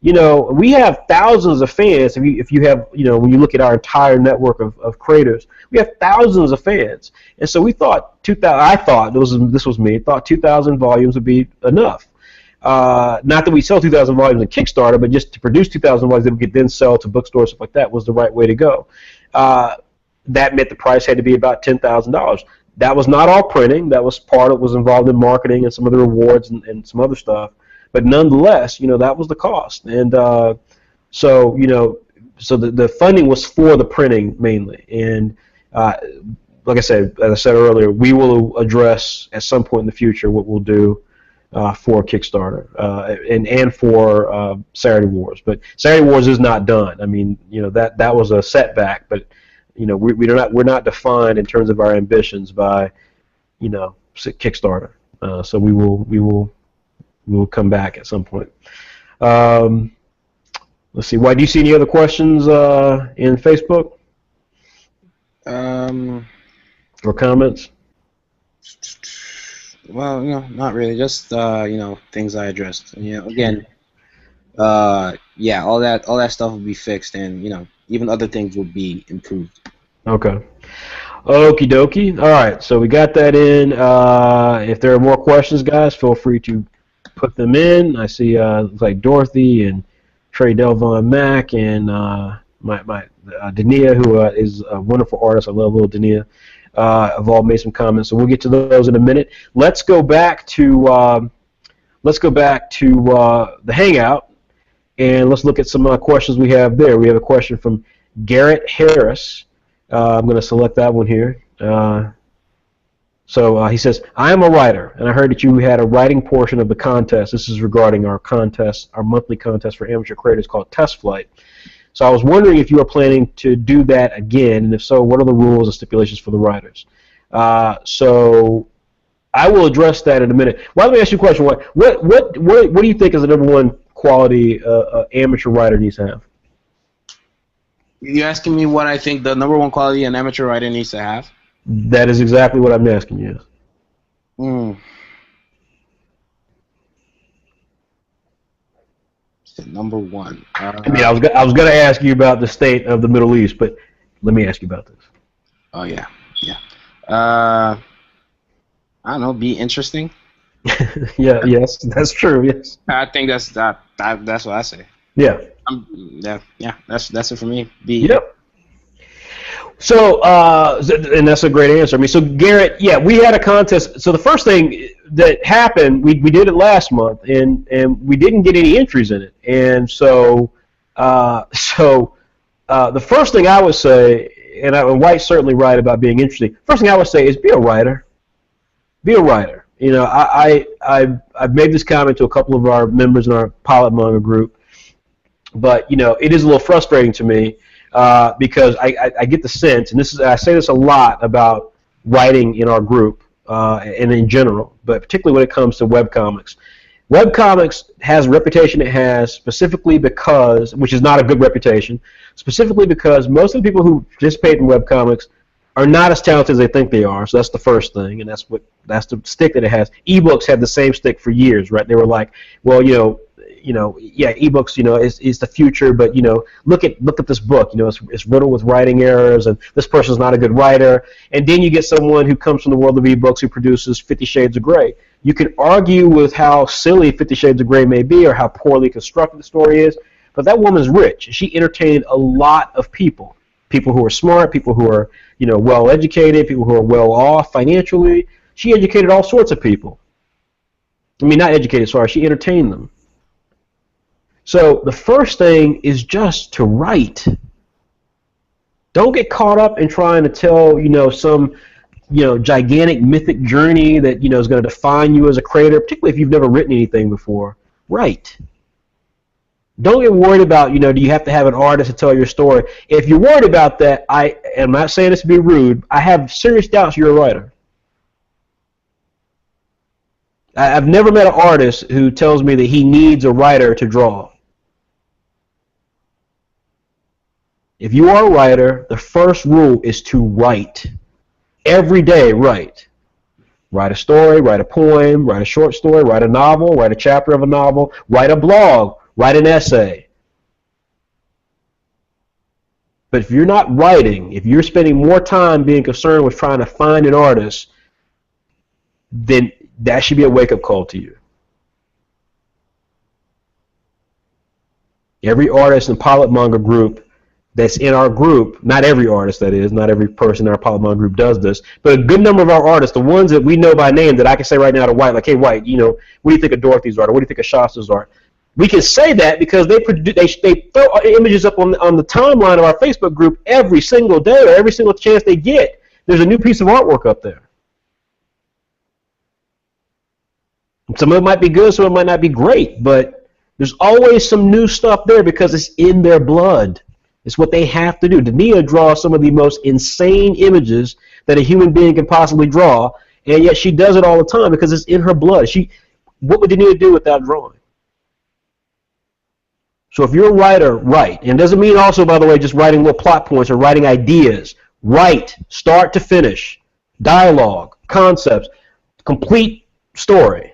A: We have thousands of fans. If you have, when you look at our entire network of creators, we have thousands of fans. And so we thought this was me, thought 2,000 volumes would be enough. Not that we sell 2,000 volumes in Kickstarter, but just to produce 2,000 volumes that we could then sell to bookstores, stuff like that, was the right way to go. That meant the price had to be about $10,000. That was not all printing. That was part of it was involved in marketing and some of the rewards and some other stuff. But nonetheless, that was the cost. And so the funding was for the printing mainly. And like I said, as I said earlier, we will address at some point in the future what we'll do for Kickstarter and for Saturday Wars. But Saturday Wars is not done. I mean, that was a setback. But we're not defined in terms of our ambitions by Kickstarter. So we will come back at some point. Let's see. Why do you see any other questions in Facebook? Or comments?
B: Well, not really. Just things I addressed. Again, yeah, all that stuff will be fixed, and even other things will be improved.
A: Okay. Okie dokie. All right, so we got that in. If there are more questions, guys, feel free to put them in. I see like Dorothy and Trey Delvon Mack and my Dania, who is a wonderful artist. I love little Dania. Have all made some comments, so we'll get to those in a minute. Let's go back to the Hangout, and let's look at some questions we have there. We have a question from Garrett Harris. I'm going to select that one here. So he says, I am a writer, and I heard that you had a writing portion of the contest. This is regarding our contest, our monthly contest for amateur creators called Test Flight. So I was wondering if you are planning to do that again, and if so, what are the rules and stipulations for the writers? So I will address that in a minute. Well, let me ask you a question. What do you think is the number one quality amateur writer needs to have?
B: You asking me what I think the number one quality an amateur writer needs to have?
A: That is exactly what I'm asking you.
B: Number one.
A: I mean, I was going to ask you about the state of the Middle East, but let me ask you about this.
B: Oh yeah. I don't know. Be interesting.
A: Yeah. Yes, that's true. Yes.
B: I think that's what I say.
A: Yeah.
B: That's it for me.
A: Yep. So, and that's a great answer. I mean, so Garrett, yeah, we had a contest. So the first thing that happened, we did it last month, and we didn't get any entries in it. And so, the first thing I would say, and White's certainly right about being interesting. First thing I would say is be a writer. Be a writer. You know, I've made this comment to a couple of our members in our pilot manga group, but you know, it is a little frustrating to me. Because I get the sense, and I say this a lot about writing in our group and in general, but particularly when it comes to webcomics. Webcomics has a reputation it has specifically because, which is not a good reputation, specifically because most of the people who participate in webcomics are not as talented as they think they are. So that's the first thing, and that's the stick that it has. Ebooks had the same stick for years, right? They were like, well, yeah, ebooks, is the future, but look at this book, it's riddled with writing errors, and this person's not a good writer. And then you get someone who comes from the world of ebooks who produces 50 Shades of Grey. You can argue with how silly 50 Shades of Grey may be, or how poorly constructed the story is, but that woman's rich. She entertained a lot of people who are smart, people who are well educated, people who are well off financially. She educated all sorts of people. I mean, not educated, sorry, she entertained them. So the first thing is just to write. Don't get caught up in trying to tell, some, gigantic mythic journey that, is going to define you as a creator, particularly if you've never written anything before. Write. Don't get worried about, do you have to have an artist to tell your story? If you're worried about that, I'm not saying this to be rude, I have serious doubts you're a writer. I've never met an artist who tells me that he needs a writer to draw. If you are a writer, the first rule is to write. Every day, write. Write a story, write a poem, write a short story, write a novel, write a chapter of a novel, write a blog, write an essay. But if you're not writing, if you're spending more time being concerned with trying to find an artist, then that should be a wake-up call to you. Every artist in Pilot Manga group that's in our group, not every artist that is, not every person in our Pilot Manga group does this, but a good number of our artists, the ones that we know by name that I can say right now to White, like, hey, White, what do you think of Dorothy's art, or what do you think of Shasta's art? We can say that because they throw images up on the timeline of our Facebook group every single day, or every single chance they get. There's a new piece of artwork up there. Some of it might be good, some of it might not be great, but there's always some new stuff there because it's in their blood. It's what they have to do. Dania draws some of the most insane images that a human being can possibly draw, and yet she does it all the time because it's in her blood. What would Dania do without drawing? So if you're a writer, write. And it doesn't mean also, by the way, just writing little plot points or writing ideas. Write, start to finish, dialogue, concepts, complete story.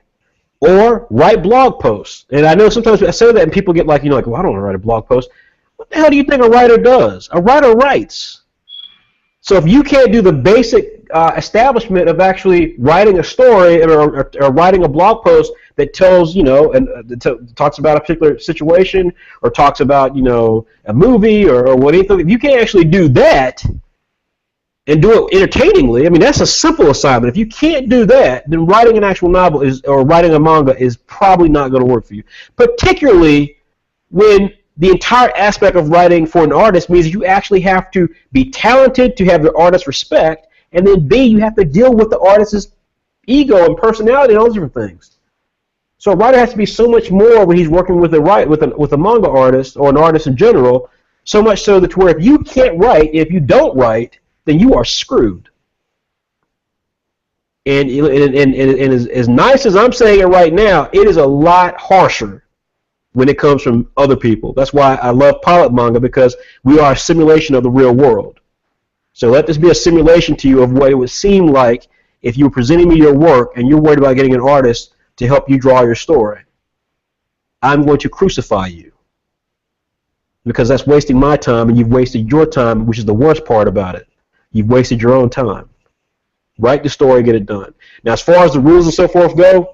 A: Or write blog posts. And I know sometimes I say that and people get like, well, I don't want to write a blog post. What the hell do you think a writer does? A writer writes. So if you can't do the basic establishment of actually writing a story or writing a blog post that tells, talks about a particular situation or talks about, a movie or what anything, if you can't actually do that and do it entertainingly, I mean, that's a simple assignment. If you can't do that, then writing an actual novel or writing a manga is probably not going to work for you, particularly when the entire aspect of writing for an artist means you actually have to be talented to have the artist's respect, and then B, you have to deal with the artist's ego and personality and all those different things. So a writer has to be so much more when he's working with a manga artist or an artist in general, so much so that to where if you can't write, if you don't write, then you are screwed. And as nice as I'm saying it right now, it is a lot harsher when it comes from other people. That's why I love pilot manga, because we are a simulation of the real world. So let this be a simulation to you of what it would seem like if you were presenting me your work and you're worried about getting an artist to help you draw your story. I'm going to crucify you, because that's wasting my time, and you've wasted your time, which is the worst part about it. You've wasted your own time. Write the story, get it done. Now, as far as the rules and so forth go,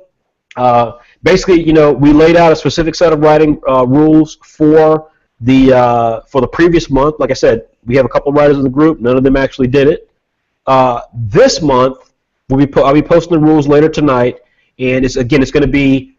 A: basically, we laid out a specific set of writing rules for the previous month. Like I said, we have a couple of writers in the group. None of them actually did it. This month, I'll be posting the rules later tonight, and it's going to be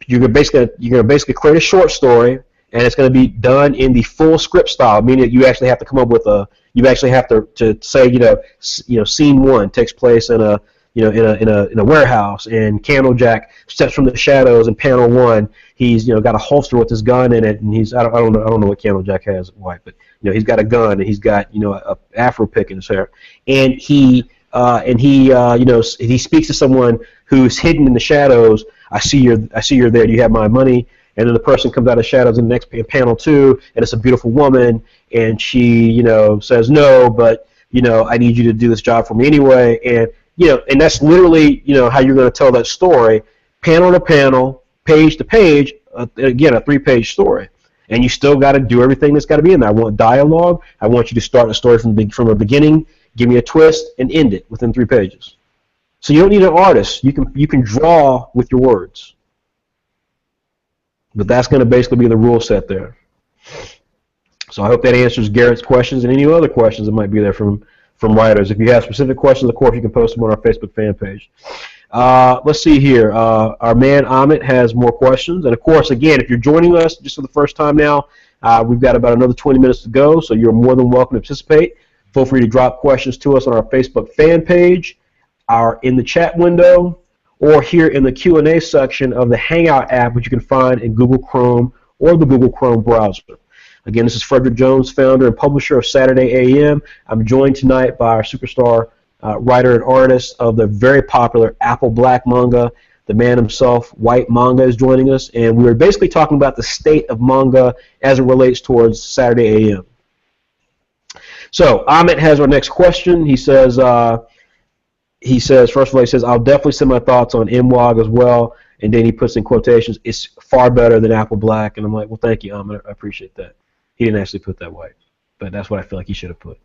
A: you're going to basically create a short story, and it's going to be done in the full script style, meaning that you actually have to come up with you actually have to say scene 1 takes place in a warehouse, and Candlejack steps from the shadows in panel 1. He's got a holster with his gun in it, and I don't know what Candlejack has at White, but he's got a gun, and he's got a afro pick in his hair, and he speaks to someone who's hidden in the shadows. I see you're there. Do you have my money? And then the person comes out of the shadows in the next panel 2, and it's a beautiful woman, and she says no, but I need you to do this job for me anyway, and that's literally how you're going to tell that story, panel to panel, page to page, again a 3-page story, and you still got to do everything that's got to be in there. I want dialogue. I want you to start a story from the beginning, give me a twist, and end it within 3 pages. So you don't need an artist. You can draw with your words. But that's going to basically be the rule set there. So I hope that answers Garrett's questions and any other questions that might be there from writers. If you have specific questions, of course, you can post them on our Facebook fan page. Let's see here. Our man Amit has more questions. And, of course, again, if you're joining us just for the first time now, we've got about another 20 minutes to go, so you're more than welcome to participate. Feel free to drop questions to us on our Facebook fan page, in the chat window, or here in the Q&A section of the Hangout app, which you can find in Google Chrome or the Google Chrome browser. Again, this is Frederick Jones, founder and publisher of Saturday AM. I'm joined tonight by our superstar writer and artist of the very popular Apple Black manga. The man himself, White Manga, is joining us, and we were basically talking about the state of manga as it relates towards Saturday AM. So, Amit has our next question. He says, first of all, he says, I'll definitely send my thoughts on MWAG as well, and then he puts in quotations, it's far better than Apple Black, and I'm like, well, thank you, Amit, I appreciate that. He didn't actually put that White, but that's what I feel like he should have put.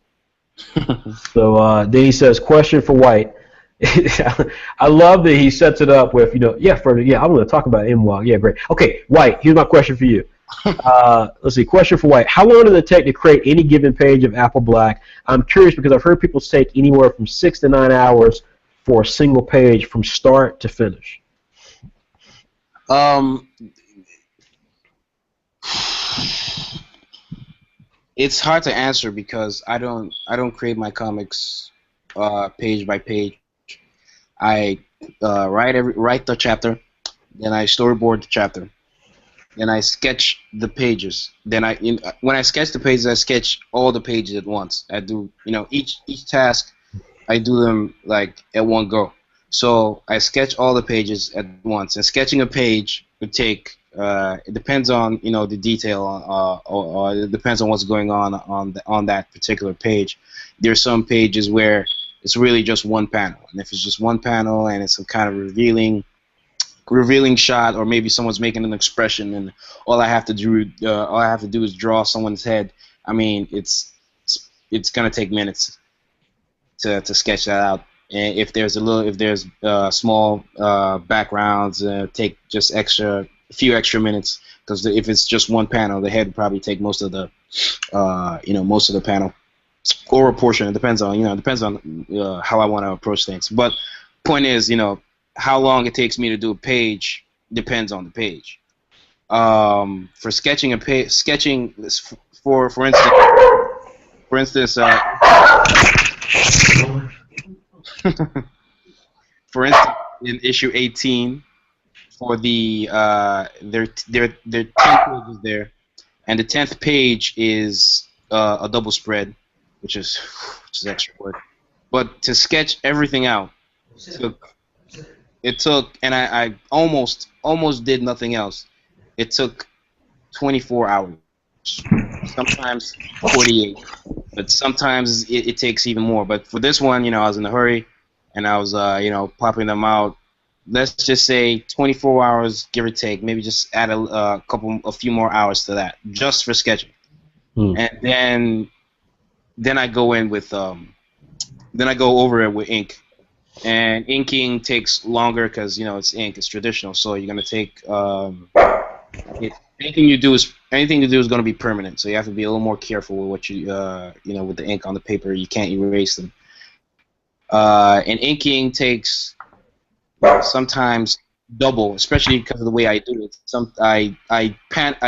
A: So then he says, question for White. I love that he sets it up with, further, I'm going to talk about MWAG. Yeah, great. Okay, White, here's my question for you. Let's see, question for White. How long does it take to create any given page of Apple Black? I'm curious because I've heard people take anywhere from 6 to 9 hours for a single page from start to finish.
B: It's hard to answer because I don't create my comics page by page. I write the chapter, then I storyboard the chapter, then I sketch the pages. Then when I sketch the pages, I sketch all the pages at once. I do each task, I do them like at one go. So I sketch all the pages at once, and sketching a page would take. It depends on the detail, or it depends on what's going on that particular page. There's some pages where it's really just one panel, and if it's just one panel and it's some kind of revealing shot, or maybe someone's making an expression, and all I have to do is draw someone's head. I mean, it's gonna take minutes. to sketch that out. And if there's small backgrounds, take just a few extra minutes, because if it's just one panel, the head would probably take most of the most of the panel, or a portion. It depends on how I want to approach things. But point is, how long it takes me to do a page depends on the page. For sketching for instance, for instance, in issue 18, for the there 10 pages there, and the 10th page is a double spread, which is extra work. But to sketch everything out, it took, and I almost did nothing else. It took 24 hours, sometimes 48, but sometimes it takes even more. But for this one, I was in a hurry, and I was popping them out. Let's just say 24 hours, give or take. Maybe just add a few more hours to that, just for sketching. And then I go in with then I go over it with ink. And inking takes longer because it's ink, it's traditional. So you're gonna take anything you do is going to be permanent. So you have to be a little more careful with what you with the ink on the paper. You can't erase them. And inking takes sometimes double, especially because of the way I do it. I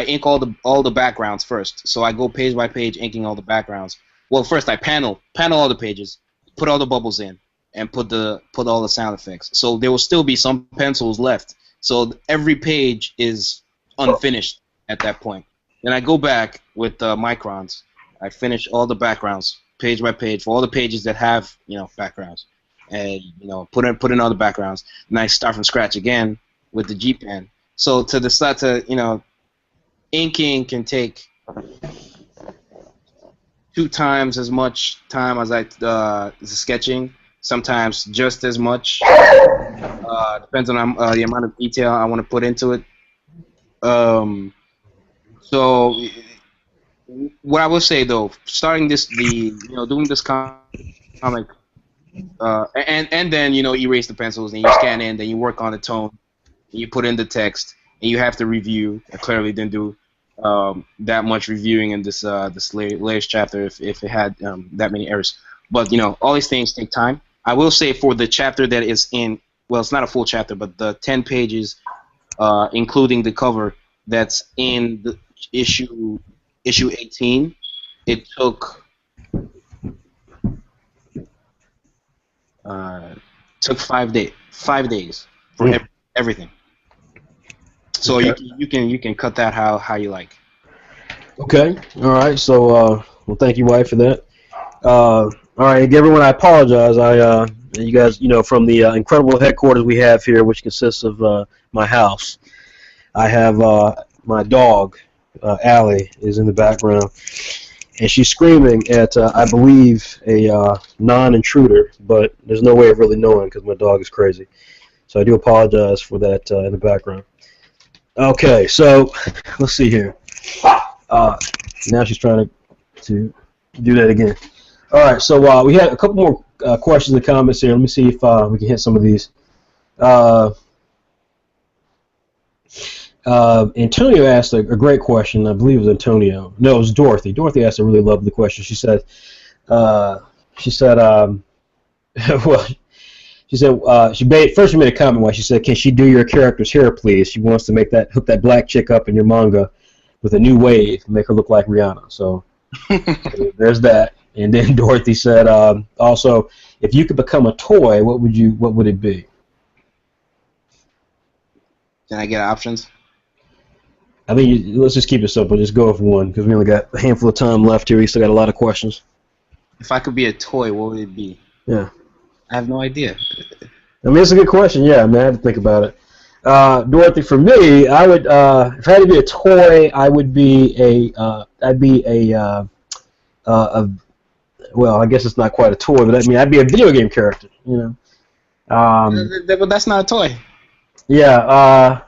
B: ink all the backgrounds first. So I go page by page inking all the backgrounds. Well, first I panel all the pages, put all the bubbles in, and put all the sound effects. So there will still be some pencils left. So every page is unfinished at that point. Then I go back with microns. I finish all the backgrounds page by page for all the pages that have backgrounds, and put in all the backgrounds. And I start from scratch again with the G pen. So to decide to inking can take 2 times as much time as sketching. Sometimes just as much. Depends on the amount of detail I want to put into it. So what I will say though, starting doing this comic, and then erase the pencils, and you scan in, then you work on the tone, and you put in the text, and you have to review. I clearly didn't do that much reviewing in this latest chapter if it had that many errors. But all these things take time. I will say for the chapter that is in, well, it's not a full chapter, but the 10 pages, including the cover, that's in the issue 18, it took 5 days. 5 days for everything. So okay. you can cut that how you like.
A: Okay. All right. So well, thank you, wife, for that. All right, everyone, I apologize. You guys, from the incredible headquarters we have here, which consists of my house, I have my dog, Allie, is in the background, and she's screaming at, I believe, a non-intruder, but there's no way of really knowing because my dog is crazy. So I do apologize for that in the background. Okay, so let's see here. Now she's trying to do that again. All right, so we had a couple more questions and comments here. Let me see if we can hit some of these. Antonio asked a great question. I believe it was Antonio. No, it was Dorothy. Dorothy asked a really lovely question. She said, well, she made a comment where she said, "Can she do your character's hair, please? She wants to hook that black chick up in your manga with a new wave, and make her look like Rihanna." So there's that. And then Dorothy said, also, if you could become a toy, what would it be?
B: Can I get options?
A: I mean, let's just keep it simple. Just go with one, because we only got a handful of time left here. We still got a lot of questions.
B: If I could be a toy, what would it be?
A: Yeah.
B: I have no idea.
A: I mean, it's a good question. Yeah, I mean, I had to think about it. Dorothy, for me, I would, if I had to be a toy, I would be well, I guess it's not quite a toy, but I'd be a video game character,
B: But that's not a toy.
A: Yeah,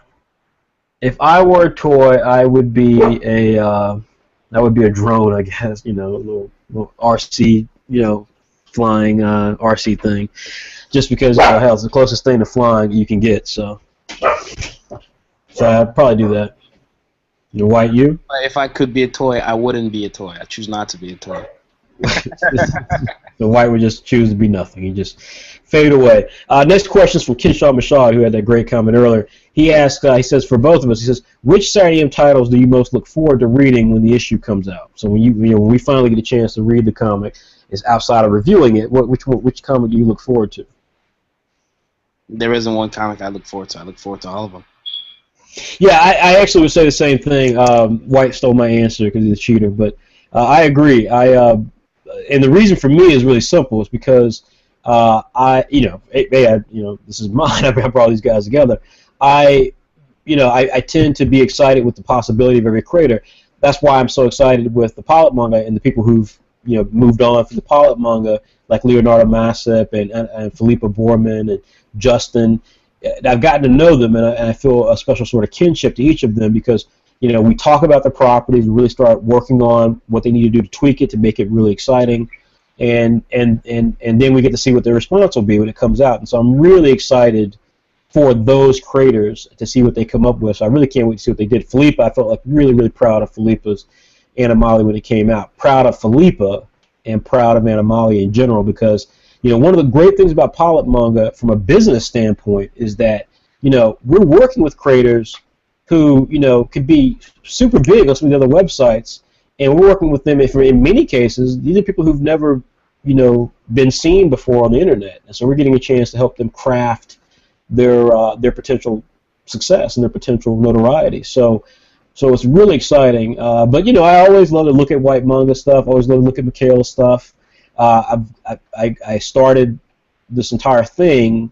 A: if I were a toy, I would be a drone, I guess, a little RC, flying RC thing, just because hell, it's the closest thing to flying you can get. So I'd probably do that. White, you?
B: If I could be a toy, I wouldn't be a toy. I choose not to be a toy.
A: The White would just choose to be nothing. He just fade away. Next question is from Kinshaw Mashad, who had that great comment earlier. He asked, he says, for both of us, he says, which Saturday AM titles do you most look forward to reading when the issue comes out? So when when we finally get a chance to read the comic, is outside of reviewing it, which comic do you look forward to?
B: There isn't one comic I look forward to. I look forward to all of them.
A: Yeah, I actually would say the same thing. White stole my answer because he's a cheater, but I agree. And the reason for me is really simple. It's because this is mine. I brought these guys together. I tend to be excited with the possibility of every creator. That's why I'm so excited with the pilot manga and the people who've moved on from the pilot manga, like Leonardo Massip and Philippa Borman and Justin. I've gotten to know them, and I feel a special sort of kinship to each of them because we talk about the properties, we really start working on what they need to do to tweak it to make it really exciting, and then we get to see what their response will be when it comes out. And so I'm really excited for those creators to see what they come up with. So I really can't wait to see what they did. Philippa, I felt like really, really proud of Philippa's Animali when it came out. Proud of Philippa and proud of Animali in general because one of the great things about pilot manga from a business standpoint is that we're working with creators who could be super big on some of the other websites, and we're working with them in many cases these are people who've never been seen before on the internet, and so we're getting a chance to help them craft their potential success and their potential notoriety. So it's really exciting. But I always love to look at White manga stuff. I always love to look at Michaela's stuff. I started this entire thing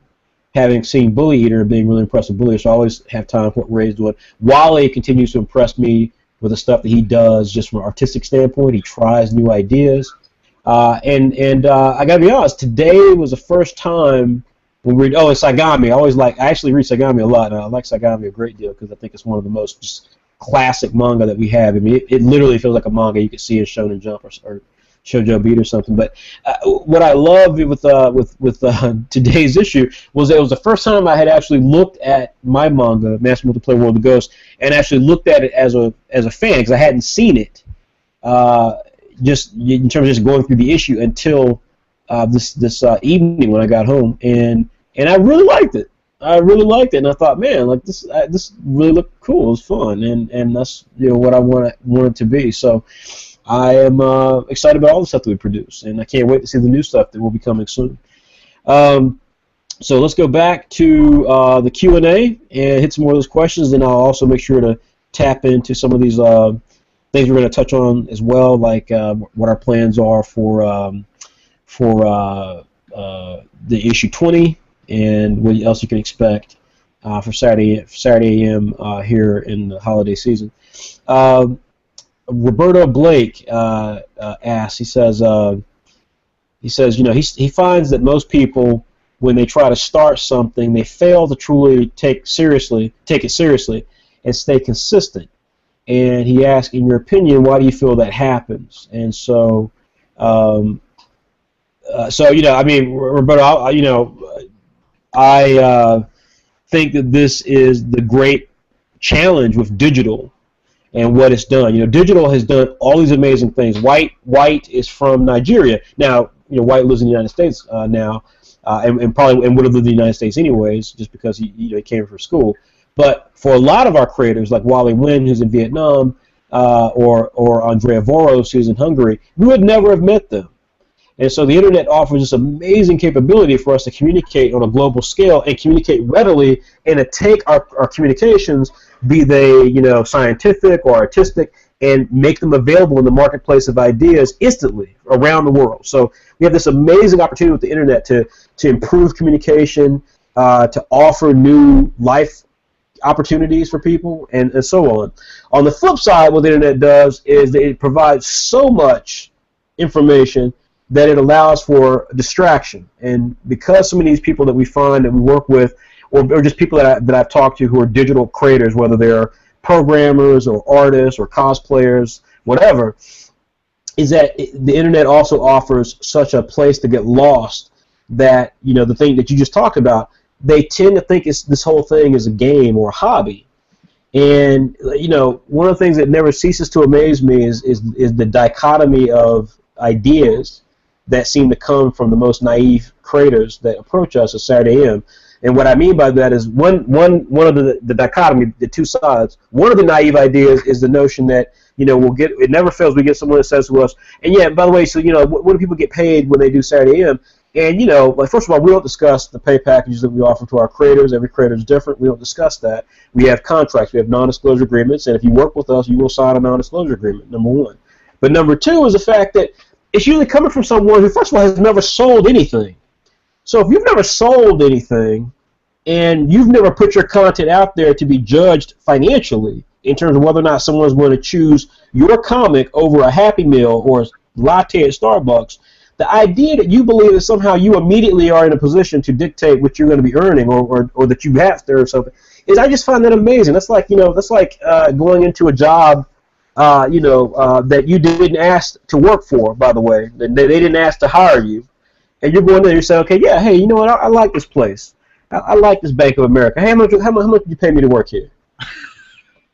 A: having seen Bully Eater and being really impressed with Bully, so I always have time for what Ray's doing. Wally continues to impress me with the stuff that he does just from an artistic standpoint. He tries new ideas. And I got to be honest, today was the first time when we read, it's Saigami. I actually read Saigami a lot, and I like Saigami a great deal because I think it's one of the most just classic manga that we have. I mean, it literally feels like a manga you could see in Shonen Jump or Shoujo Beat or something. But what I loved with today's issue was that it was the first time I had actually looked at my manga, Master Multiplayer World of Ghosts, and actually looked at it as a fan because I hadn't seen it just in terms of just going through the issue until this evening when I got home, and I really liked it. I really liked it, and I thought, man, like this really looked cool. It was fun, and that's what I want it to be. So I am excited about all the stuff that we produce, and I can't wait to see the new stuff that will be coming soon. So let's go back to the Q&A and hit some more of those questions, and I'll also make sure to tap into some of these things we're going to touch on as well, like what our plans are for the issue 20 and what else you can expect for Saturday AM here in the holiday season. Roberto Blake asks. He says, he finds that most people, when they try to start something, they fail to truly take it seriously and stay consistent. And he asks, in your opinion, why do you feel that happens? And so, Roberto, I think that this is the great challenge with digital and what it's done. Digital has done all these amazing things. White is from Nigeria. Now, White lives in the United States now, and probably would have lived in the United States anyways, just because he came from school. But for a lot of our creators, like Wally Wynn, who's in Vietnam, or Andrea Voros, who's in Hungary, we would never have met them. And so the internet offers this amazing capability for us to communicate on a global scale and communicate readily, and to take our communications, be they scientific or artistic, and make them available in the marketplace of ideas instantly around the world. So we have this amazing opportunity with the internet to improve communication, to offer new life opportunities for people, and so on. On the flip side, what the internet does is that it provides so much information that it allows for distraction. And because so many of these people that we find that we work with, or just people that I've talked to who are digital creators, whether they're programmers or artists or cosplayers, whatever, is that the internet also offers such a place to get lost that, the thing that you just talked about, they tend to think this whole thing is a game or a hobby. And, one of the things that never ceases to amaze me is the dichotomy of ideas that seem to come from the most naive creators that approach us at Saturday AM. And what I mean by that is one of the dichotomy, the two sides. One of the naive ideas is the notion that, it never fails. We get someone that says to us, and yeah, by the way, so, what do people get paid when they do Saturday AM? And, first of all, we don't discuss the pay packages that we offer to our creators. Every creator is different. We don't discuss that. We have contracts. We have non-disclosure agreements. And if you work with us, you will sign a non-disclosure agreement, number one. But number two is the fact that it's usually coming from someone who, first of all, has never sold anything. So if you've never sold anything and you've never put your content out there to be judged financially in terms of whether or not someone's going to choose your comic over a Happy Meal or a latte at Starbucks, the idea that you believe that somehow you immediately are in a position to dictate what you're going to be earning or that you have to or something is, I just find that amazing. That's like, going into a job, that you didn't ask to work for, by the way. They didn't ask to hire you. And you're going there and you say, okay, yeah, hey, you know what, I like this place. I like this Bank of America. Hey, how much did you pay me to work here?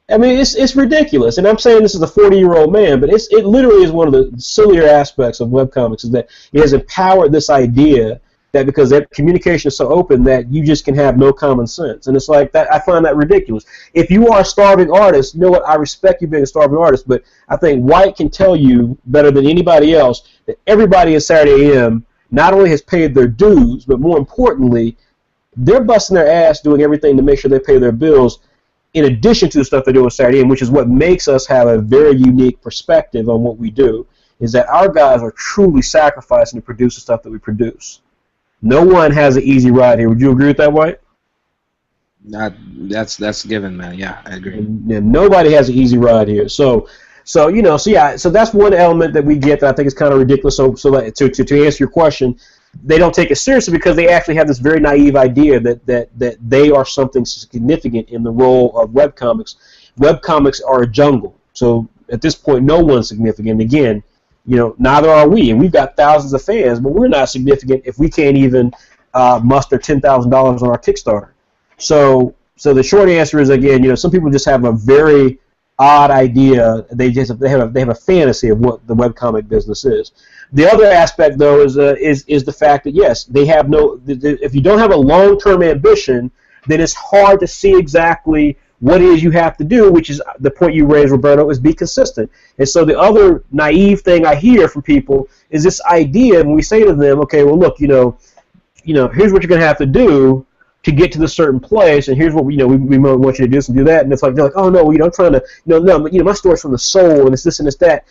A: I mean, it's ridiculous, and I'm saying this is a 40-year-old man, but it literally is one of the sillier aspects of webcomics is that it has empowered this idea that because that communication is so open that you just can have no common sense, and it's like that. I find that ridiculous. If you are a starving artist, you know what? I respect you being a starving artist, but I think White can tell you better than anybody else that everybody at Saturday AM not only has paid their dues, but more importantly, they're busting their ass doing everything to make sure they pay their bills, in addition to the stuff they do on Saturday, which is what makes us have a very unique perspective on what we do, is that our guys are truly sacrificing to produce the stuff that we produce. No one has an easy ride here. Would you agree with that, White?
B: That's given, man. Yeah, I agree.
A: And nobody has an easy ride here. So that's one element that we get that I think is kind of ridiculous. So to answer your question, they don't take it seriously because they actually have this very naive idea that they are something significant in the role of webcomics. Webcomics are a jungle. So at this point, no one's significant. Again, neither are we. And we've got thousands of fans, but we're not significant if we can't even muster $10,000 on our Kickstarter. So the short answer is, again, some people just have a very odd idea. They have a fantasy of what the webcomic business is. The other aspect, though, is the fact that, yes, they have no. If you don't have a long-term ambition, then it's hard to see exactly what it is you have to do, which is the point you raised, Roberto, is be consistent. And so the other naive thing I hear from people is this idea, and we say to them, okay, well, look, here's what you're going to have to do to get to this certain place, and here's what we want you to do this and do that, and it's like they're like, oh no, I'm trying to, my story's from the soul, and it's this and it's that.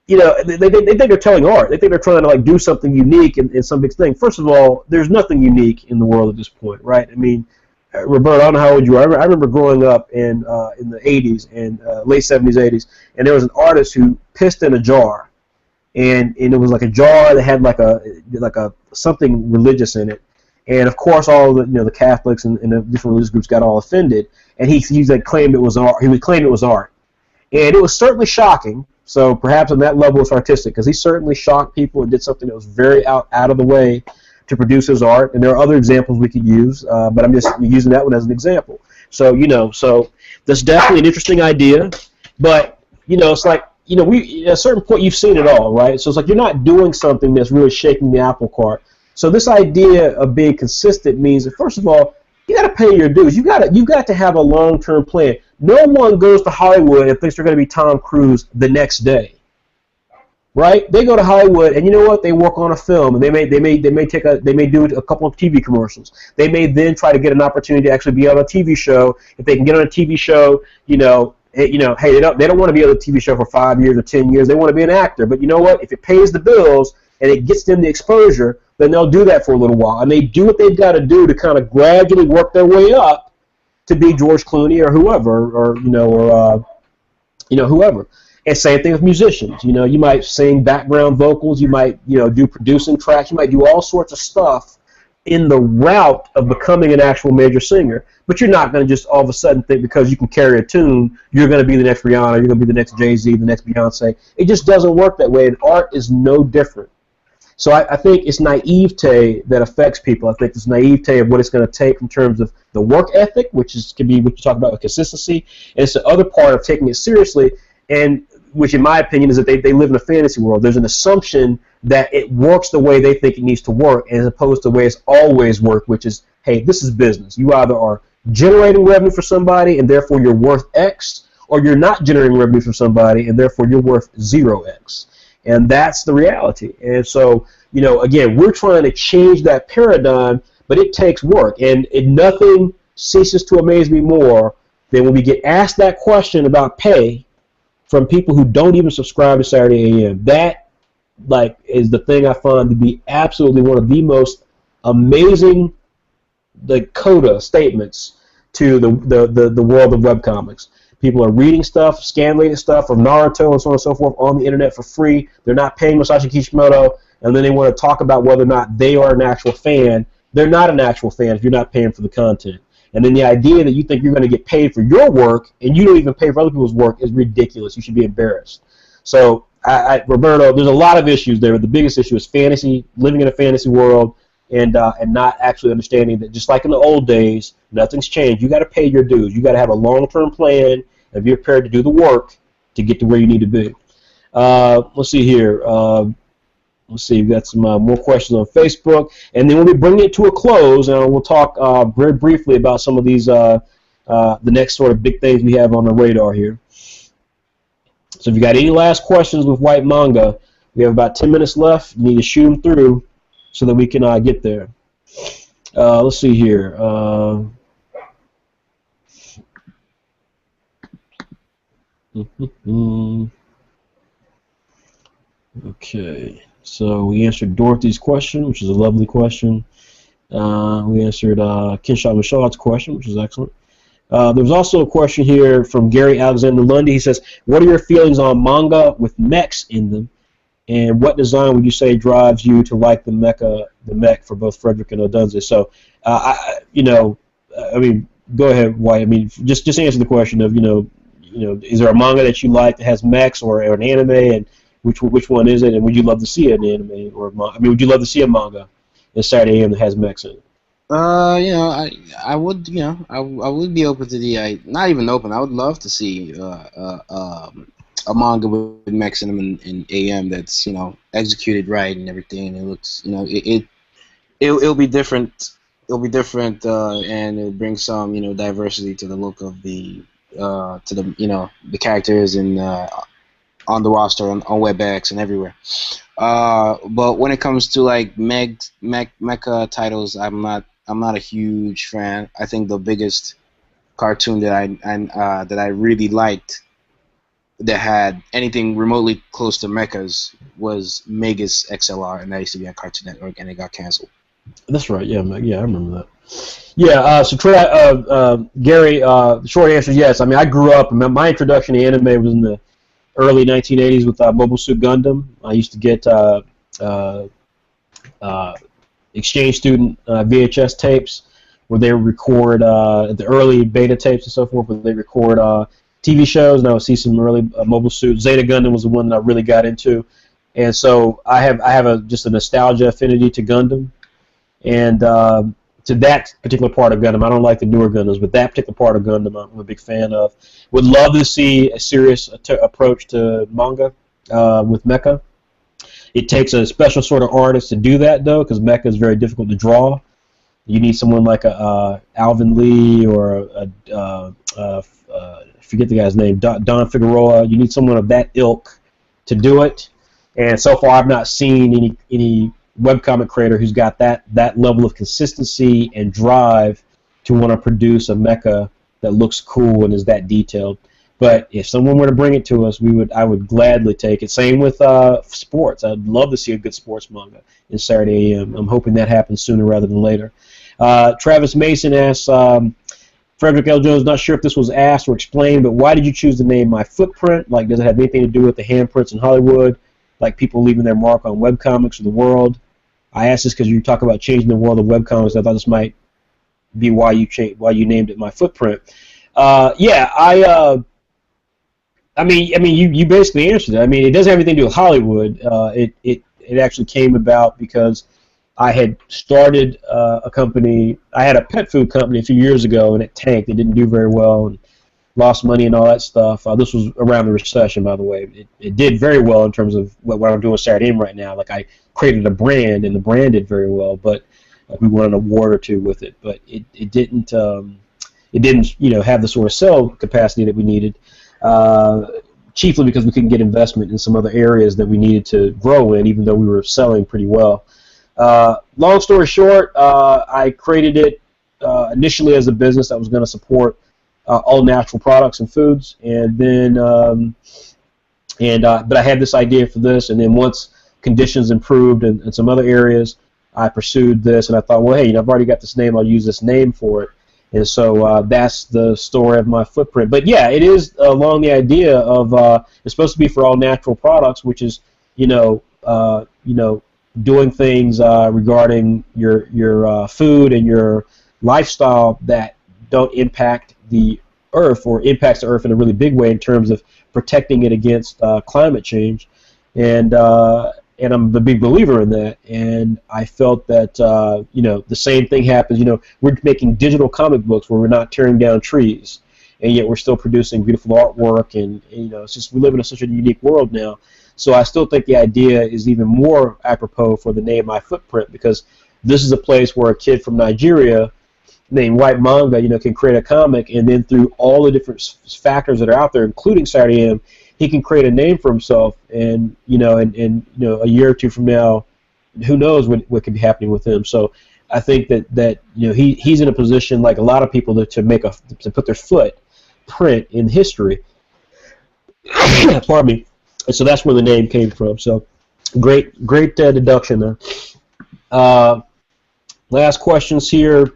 A: They think they're telling art. They think they're trying to like do something unique in some big thing. First of all, there's nothing unique in the world at this point, right? I mean, Roberto, I don't know how old you are. I remember growing up in the 80s and late 70s, 80s, and there was an artist who pissed in a jar, and it was like a jar that had like a something religious in it. And of course, all the Catholics and the different religious groups got all offended, and he claimed it was art. He would claim it was art, and it was certainly shocking. So perhaps on that level, it's artistic because he certainly shocked people and did something that was very out of the way to produce his art. And there are other examples we could use, but I'm just using that one as an example. So so that's definitely an interesting idea, but it's like we at a certain point you've seen it all, right? So it's like you're not doing something that's really shaking the apple cart. So this idea of being consistent means that, first of all, you got to pay your dues. You've got to have a long-term plan. No one goes to Hollywood and thinks they're going to be Tom Cruise the next day, right? They go to Hollywood, and you know what? They work on a film, and they may do a couple of TV commercials. They may then try to get an opportunity to actually be on a TV show. If they can get on a TV show, hey, they don't want to be on a TV show for 5 years or 10 years. They want to be an actor. But you know what? If it pays the bills and it gets them the exposure, then they'll do that for a little while, and they do what they've got to do to kind of gradually work their way up to be George Clooney or whoever, or whoever. And same thing with musicians. You might sing background vocals, you might do producing tracks, you might do all sorts of stuff in the route of becoming an actual major singer. But you're not going to just all of a sudden think because you can carry a tune, you're going to be the next Rihanna, you're going to be the next Jay-Z, the next Beyonce. It just doesn't work that way, and art is no different. So I think it's naivete that affects people. I think it's naivete of what it's going to take in terms of the work ethic, which can be what you talk about with consistency, and it's the other part of taking it seriously, and which in my opinion is that they live in a fantasy world. There's an assumption that it works the way they think it needs to work as opposed to the way it's always worked, which is, hey, this is business. You either are generating revenue for somebody and therefore you're worth X, or you're not generating revenue for somebody and therefore you're worth 0X. And that's the reality. And so, again, we're trying to change that paradigm, but it takes work. And nothing ceases to amaze me more than when we get asked that question about pay from people who don't even subscribe to Saturday AM. That, is the thing I find to be absolutely one of the most amazing, coda statements to the world of webcomics. People are reading stuff, scan-related stuff from Naruto and so on and so forth on the internet for free. They're not paying Masashi Kishimoto, and then they want to talk about whether or not they are an actual fan. They're not an actual fan if you're not paying for the content. And then the idea that you think you're going to get paid for your work and you don't even pay for other people's work is ridiculous. You should be embarrassed. So, Roberto, there's a lot of issues there. The biggest issue is fantasy, living in a fantasy world, and not actually understanding that just like in the old days, nothing's changed. You got to pay your dues. You got to have a long-term plan if you're prepared to do the work to get to where you need to be. Let's see here. Let's see, we've got some more questions on Facebook, and then when we bring it to a close, we'll talk very briefly about some of these, the next sort of big things we have on the radar here. So if you got any last questions with White Manga, we have about 10 minutes left. You need to shoot them through so that we can get there. Let's see here. Okay. So we answered Dorothy's question, which is a lovely question. We answered Kinshot Michelot's question, which is excellent. There's also a question here from Gary Alexander Lundy. He says, what are your feelings on manga with mechs in them? And what design would you say drives you to like the mech for both Frederick and Odunze? So, go ahead, White. Just answer the question of, is there a manga that you like that has mechs or an anime, and which one is it, and would you love to see an anime or would you love to see a manga in Saturday AM that has mechs in it?
B: I would, I would be open to the, not even open. I would love to see a manga with mechs in them in AM that's executed right and everything. And it looks, it'll be different. It'll be different, and it'll bring some diversity to the look of the the characters and on the roster on WebEx and everywhere. But when it comes to mecha titles, I'm not a huge fan. I think the biggest cartoon that I really liked that had anything remotely close to mechas was Megas XLR, and that used to be on Cartoon Network, and it got canceled.
A: That's right. Yeah, I remember that. Yeah. So Gary, the short answer is yes. I grew up. My introduction to anime was in the early 1980s with Mobile Suit Gundam. I used to get exchange student VHS tapes where they would record the early beta tapes and so forth, where they record TV shows, and I would see some early Mobile Suit. Zeta Gundam was the one that I really got into, and so I have just a nostalgia affinity to Gundam, and to that particular part of Gundam. I don't like the newer Gundams, but that particular part of Gundam I'm a big fan of. Would love to see a serious approach to manga with mecha. It takes a special sort of artist to do that, though, because mecha is very difficult to draw. You need someone like a Alvin Lee or I forget the guy's name, Don Figueroa. You need someone of that ilk to do it. And so far, I've not seen any webcomic creator who's got that level of consistency and drive to want to produce a mecha that looks cool and is that detailed. But if someone were to bring it to us, I would gladly take it. Same with sports. I'd love to see a good sports manga in Saturday AM. I'm hoping that happens sooner rather than later. Travis Mason asks, Frederick L. Jones, not sure if this was asked or explained, but why did you choose the name My Footprint? Does it have anything to do with the handprints in Hollywood, like people leaving their mark on webcomics of the world? I asked this because you talk about changing the world of webcomics. I thought this might be why you named it My Footprint. Yeah, I mean, you basically answered it. I mean, it doesn't have anything to do with Hollywood. It actually came about because I had started a company. I had a pet food company a few years ago, and it tanked. It didn't do very well, and lost money and all that stuff. This was around the recession, by the way. It did very well in terms of what I'm doing with Saturday AM right now. Like, I created a brand, and the brand did very well, but we won an award or two with it. But it didn't have the sort of sell capacity that we needed. Chiefly because we couldn't get investment in some other areas that we needed to grow in, even though we were selling pretty well. Long story short, I created it initially as a business that was going to support all natural products and foods, and then but I had this idea for this, and then once conditions improved in some other areas, I pursued this, and I thought, well, hey, I've already got this name, I'll use this name for it. And so that's the story of My Footprint. But yeah, it is along the idea of it's supposed to be for all natural products, which is doing things regarding your food and your lifestyle that don't impact the earth, or impacts the earth in a really big way in terms of protecting it against climate change. And I'm a big believer in that, and I felt that the same thing happens. We're making digital comic books where we're not tearing down trees, and yet we're still producing beautiful artwork, and it's just, we live in such a unique world now. So I still think the idea is even more apropos for the name My Footprint, because this is a place where a kid from Nigeria named White Manga, can create a comic, and then through all the different factors that are out there, including Saturday AM, he can create a name for himself, and a year or two from now, who knows what could be happening with him. So I think that he's in a position, like a lot of people, to put their footprint in history. Pardon me. And so that's where the name came from. So great deduction there. Last questions here.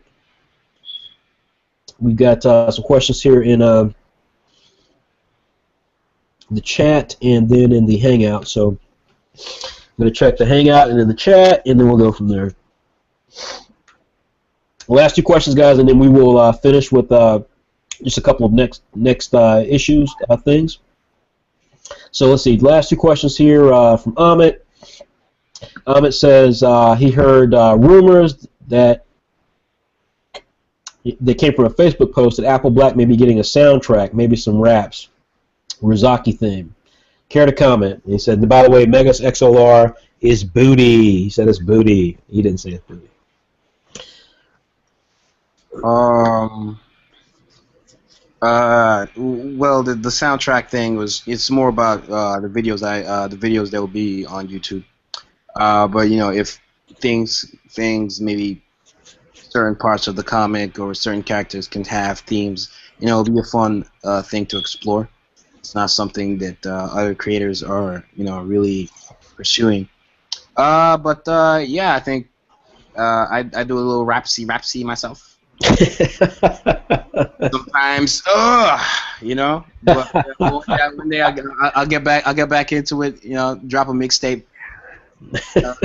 A: We've got some questions here in the chat and then in the Hangout. So I'm going to check the Hangout and in the chat, and then we'll go from there. Last two questions, guys, and then we will finish with just a couple of next issues things. So let's see. Last two questions here from Amit. Amit says he heard rumors that they came from a Facebook post that Apple Black may be getting a soundtrack, maybe some raps, Rizaki theme. Care to comment? And he said, by the way, Megas XLR is booty. He said it's booty. He didn't say it's booty.
B: Well, the soundtrack thing it's more about the videos that will be on YouTube. But if things maybe certain parts of the comic or certain characters can have themes, it'll be a fun thing to explore. It's not something that other creators are really pursuing. But yeah, I think I do a little rapsy myself. Sometimes, but one day I'll get back into it. Drop a mixtape. Let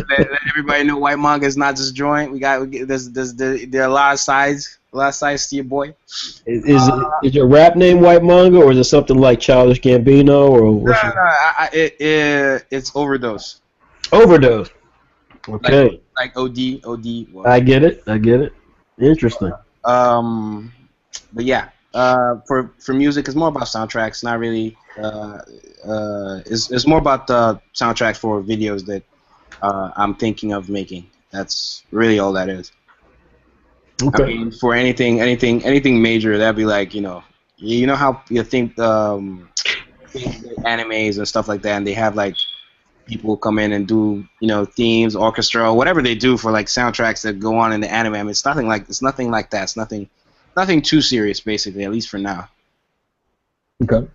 B: everybody know White Manga is not just joint. There are a lot of sides to your boy.
A: Is your rap name White Manga, or is it something like Childish Gambino, or
B: it's Overdose.
A: Overdose. Okay.
B: Like OD. Well,
A: I get it. Interesting.
B: But yeah, for music, it's more about soundtracks. Not really. It's more about the soundtracks for videos that I'm thinking of making. That's really all that is. Okay. I mean, for anything major, that'd be like how you think animes and stuff like that, and they have like people come in and do themes, orchestra, whatever they do for like soundtracks that go on in the anime. I mean, it's nothing like that. It's nothing too serious, basically, at least for now.
A: Okay.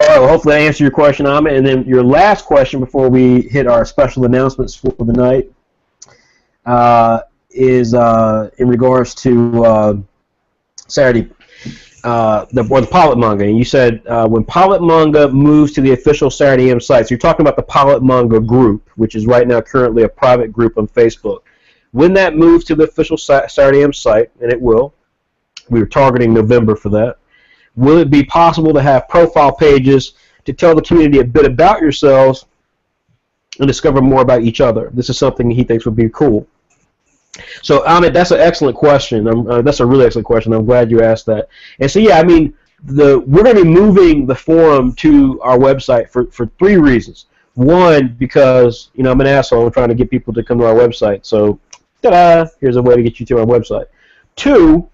A: All right. Well, hopefully I answered your question, Amit. And then your last question before we hit our special announcements for the night is in regards to Saturday. the pilot manga, and you said when pilot manga moves to the official Saturday AM site. So you're talking about the pilot manga group, which is right now currently a private group on Facebook. When that moves to the official Saturday AM site, and it will, we were targeting November for that. Will it be possible to have profile pages to tell the community a bit about yourselves and discover more about each other? This is something he thinks would be cool. So, Ahmed, that's an excellent question. That's a really excellent question. I'm glad you asked that. And so, yeah, I mean, we're going to be moving the forum to our website for 3 reasons. One, because, I'm an asshole. I'm trying to get people to come to our website. So, ta-da, here's a way to get you to our website. 2,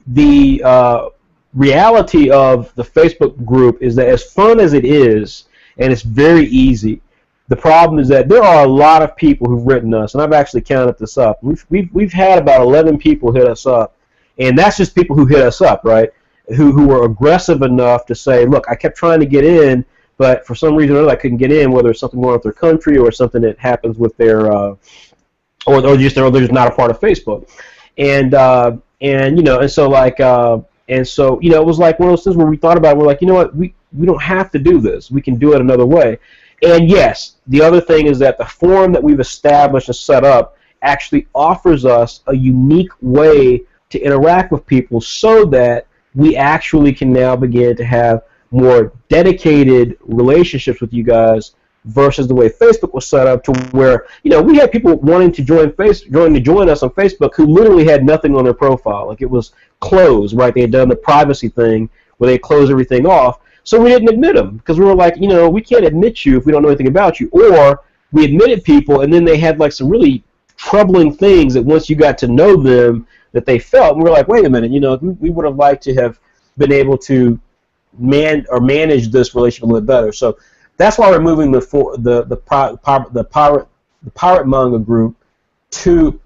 A: the reality of the Facebook group is that as fun as it is, and it's very easy, the problem is that there are a lot of people who've written us, and I've actually counted this up. We've had about 11 people hit us up, and that's just people who hit us up, right? Who were aggressive enough to say, look, I kept trying to get in, but for some reason or other I couldn't get in, whether it's something wrong with their country or something that happens with their, or they're just not a part of Facebook, and so it was like one of those things where we thought about it, we're like, you know what, we don't have to do this. We can do it another way. And yes, the other thing is that the forum that we've established and set up actually offers us a unique way to interact with people so that we actually can now begin to have more dedicated relationships with you guys versus the way Facebook was set up, to where we had people wanting to join us on Facebook who literally had nothing on their profile. Like, it was closed, right? They had done the privacy thing where they closed everything off. So we didn't admit them because we were like, we can't admit you if we don't know anything about you. Or we admitted people, and then they had like some really troubling things that once you got to know them that they felt. And we were like, wait a minute, we would have liked to have been able to manage this relationship a little better. So that's why we're moving the pirate manga group to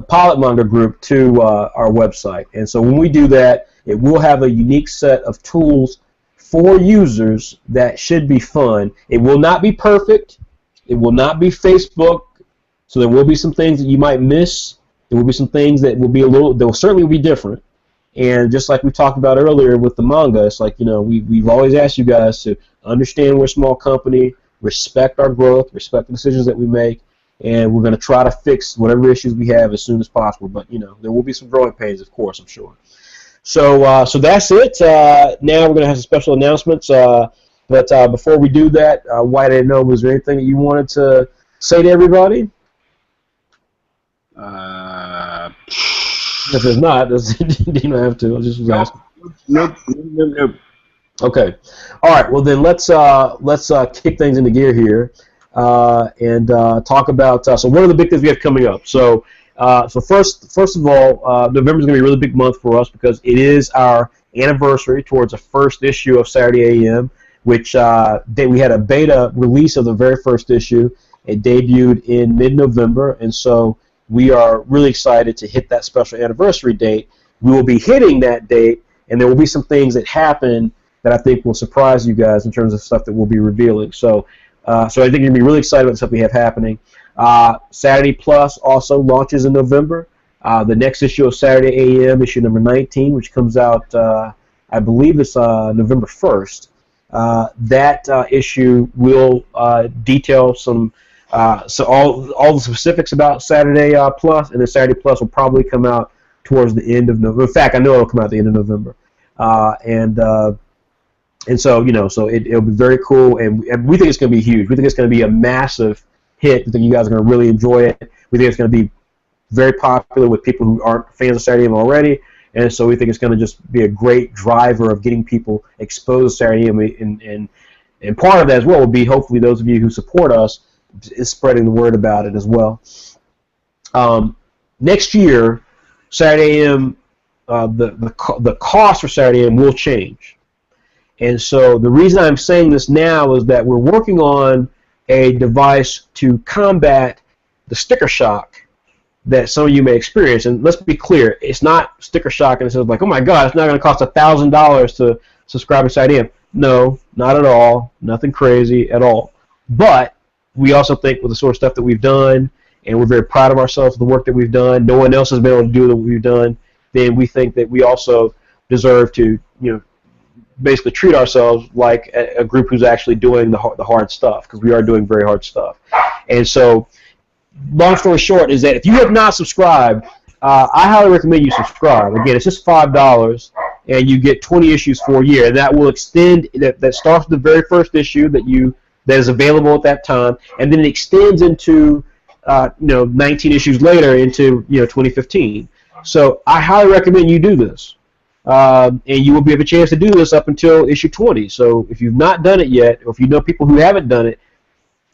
A: pilot manga group to our website. And so when we do that, it will have a unique set of tools for users that should be fun. It will not be perfect. It will not be Facebook. So there will be some things that you might miss. There will be some things that will certainly be different. And just like we talked about earlier with the manga, it's like, we've always asked you guys to understand we're a small company, respect our growth, respect the decisions that we make, and we're going to try to fix whatever issues we have as soon as possible. But, there will be some growing pains, of course, I'm sure. So that's it. Now we're going to have some special announcements. But before we do that, White, I didn't know, was there anything that you wanted to say to everybody? If there's not, you don't have to. I just was asking.
B: Nope.
A: Okay. All right. Well, then let's kick things into gear here and talk about. So what are the big things we have coming up? So first of all, November is going to be a really big month for us because it is our anniversary towards the first issue of Saturday AM, which we had a beta release of the very first issue. It debuted in mid-November, and so we are really excited to hit that special anniversary date. We will be hitting that date, and there will be some things that happen that I think will surprise you guys in terms of stuff that we'll be revealing. So I think you're going to be really excited about the stuff we have happening. Saturday Plus also launches in November. The next issue of Saturday AM, issue number 19, which comes out, I believe it's November 1st. That issue will detail some so all the specifics about Saturday Plus, and then Saturday Plus will probably come out towards the end of November. In fact, I know it'll come out at the end of November, and so so it'll be very cool, and we think it's going to be huge. We think it's going to be a massive hit. We think you guys are going to really enjoy it. We think it's going to be very popular with people who aren't fans of Saturday AM already, and so we think it's going to just be a great driver of getting people exposed to Saturday AM, and part of that as well will be hopefully those of you who support us is spreading the word about it as well. Next year, Saturday AM, the cost for Saturday AM will change. And so the reason I'm saying this now is that we're working on a device to combat the sticker shock that some of you may experience. And let's be clear, it's not sticker shock and it says like, oh my God, it's not going to cost $1,000 to subscribe to Saturday AM. No, not at all. Nothing crazy at all. But we also think with the sort of stuff that we've done and we're very proud of ourselves for the work that we've done. No one else has been able to do what we've done. Then we think that we also deserve to, basically treat ourselves like a group who's actually doing the hard stuff, because we are doing very hard stuff. And so, long story short is that if you have not subscribed, I highly recommend you subscribe. Again, it's just $5, and you get 20 issues for a year. And that will extend. That starts with the very first issue that is available at that time, and then it extends into 19 issues later into 2015. So I highly recommend you do this, and you will have a chance to do this up until issue 20. So if you've not done it yet, or if you know people who haven't done it,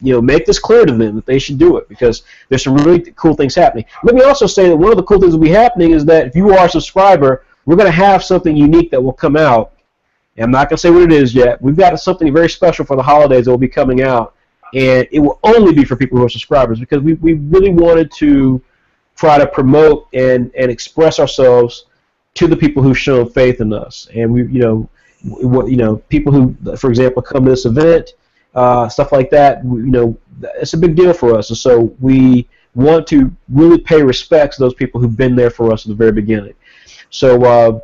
A: make this clear to them that they should do it, because there's some really cool things happening. Let me also say that one of the cool things that will be happening is that if you are a subscriber, we're going to have something unique that will come out. And I'm not going to say what it is yet. We've got something very special for the holidays that will be coming out, and it will only be for people who are subscribers, because we really wanted to try to promote and express ourselves to the people who've shown faith in us. And people who, for example, come to this event, stuff like that, it's a big deal for us. And so we want to really pay respect to those people who've been there for us at the very beginning. So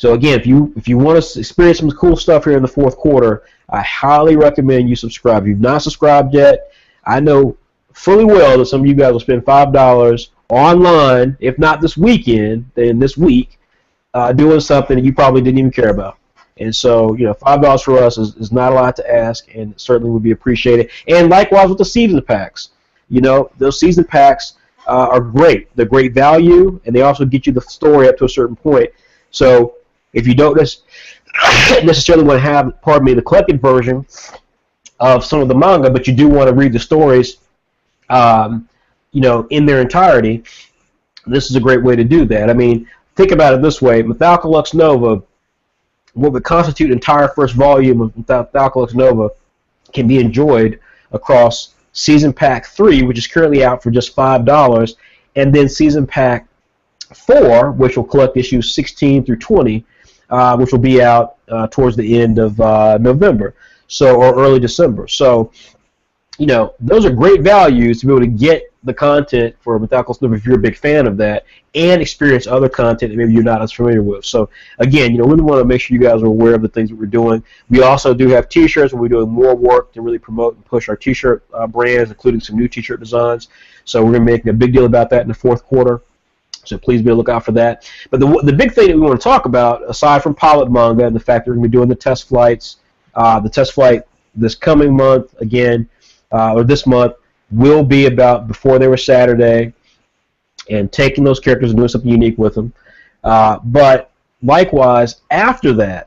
A: again, if you want to experience some cool stuff here in the fourth quarter, I highly recommend you subscribe. If you've not subscribed yet, I know fully well that some of you guys will spend $5 online, if not this weekend, then this week, doing something that you probably didn't even care about. And so, $5 for us is not a lot to ask, and it certainly would be appreciated. And likewise with the season packs. Those season packs are great. They're great value, and they also get you the story up to a certain point. So if you don't necessarily want to have, the collected version of some of the manga, but you do want to read the stories, in their entirety, this is a great way to do that. I mean, think about it this way: Mythalica Lux Nova, what would constitute an entire first volume of Mythalica Lux Nova, can be enjoyed across Season Pack 3, which is currently out for just $5, and then Season Pack 4, which will collect issues 16 through 20, which will be out towards the end of November, or early December. So, those are great values to be able to get the content for Mythalica Lux Nova if you're a big fan of that, and experience other content that maybe you're not as familiar with. So again, we really want to make sure you guys are aware of the things that we're doing. We also do have T-shirts, and we're doing more work to really promote and push our T-shirt brands, including some new T-shirt designs. So we're going to be making a big deal about that in the fourth quarter. So please be on the lookout for that. But the big thing that we want to talk about, aside from pilot manga and the fact that we're going to be doing the test flights, the test flight this coming month again, or this month, will be about Before They Were Saturday, and taking those characters and doing something unique with them. But likewise, after that,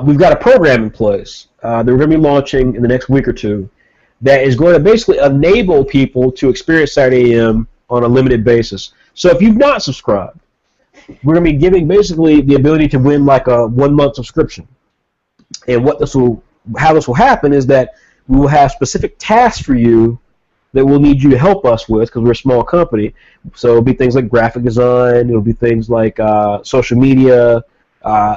A: we've got a program in place that we're going to be launching in the next week or two that is going to basically enable people to experience Saturday AM on a limited basis. So if you've not subscribed, we're going to be giving basically the ability to win like a 1-month subscription. And how this will happen is that we will have specific tasks for you that we'll need you to help us with, because we're a small company. So it'll be things like graphic design, it'll be things like social media,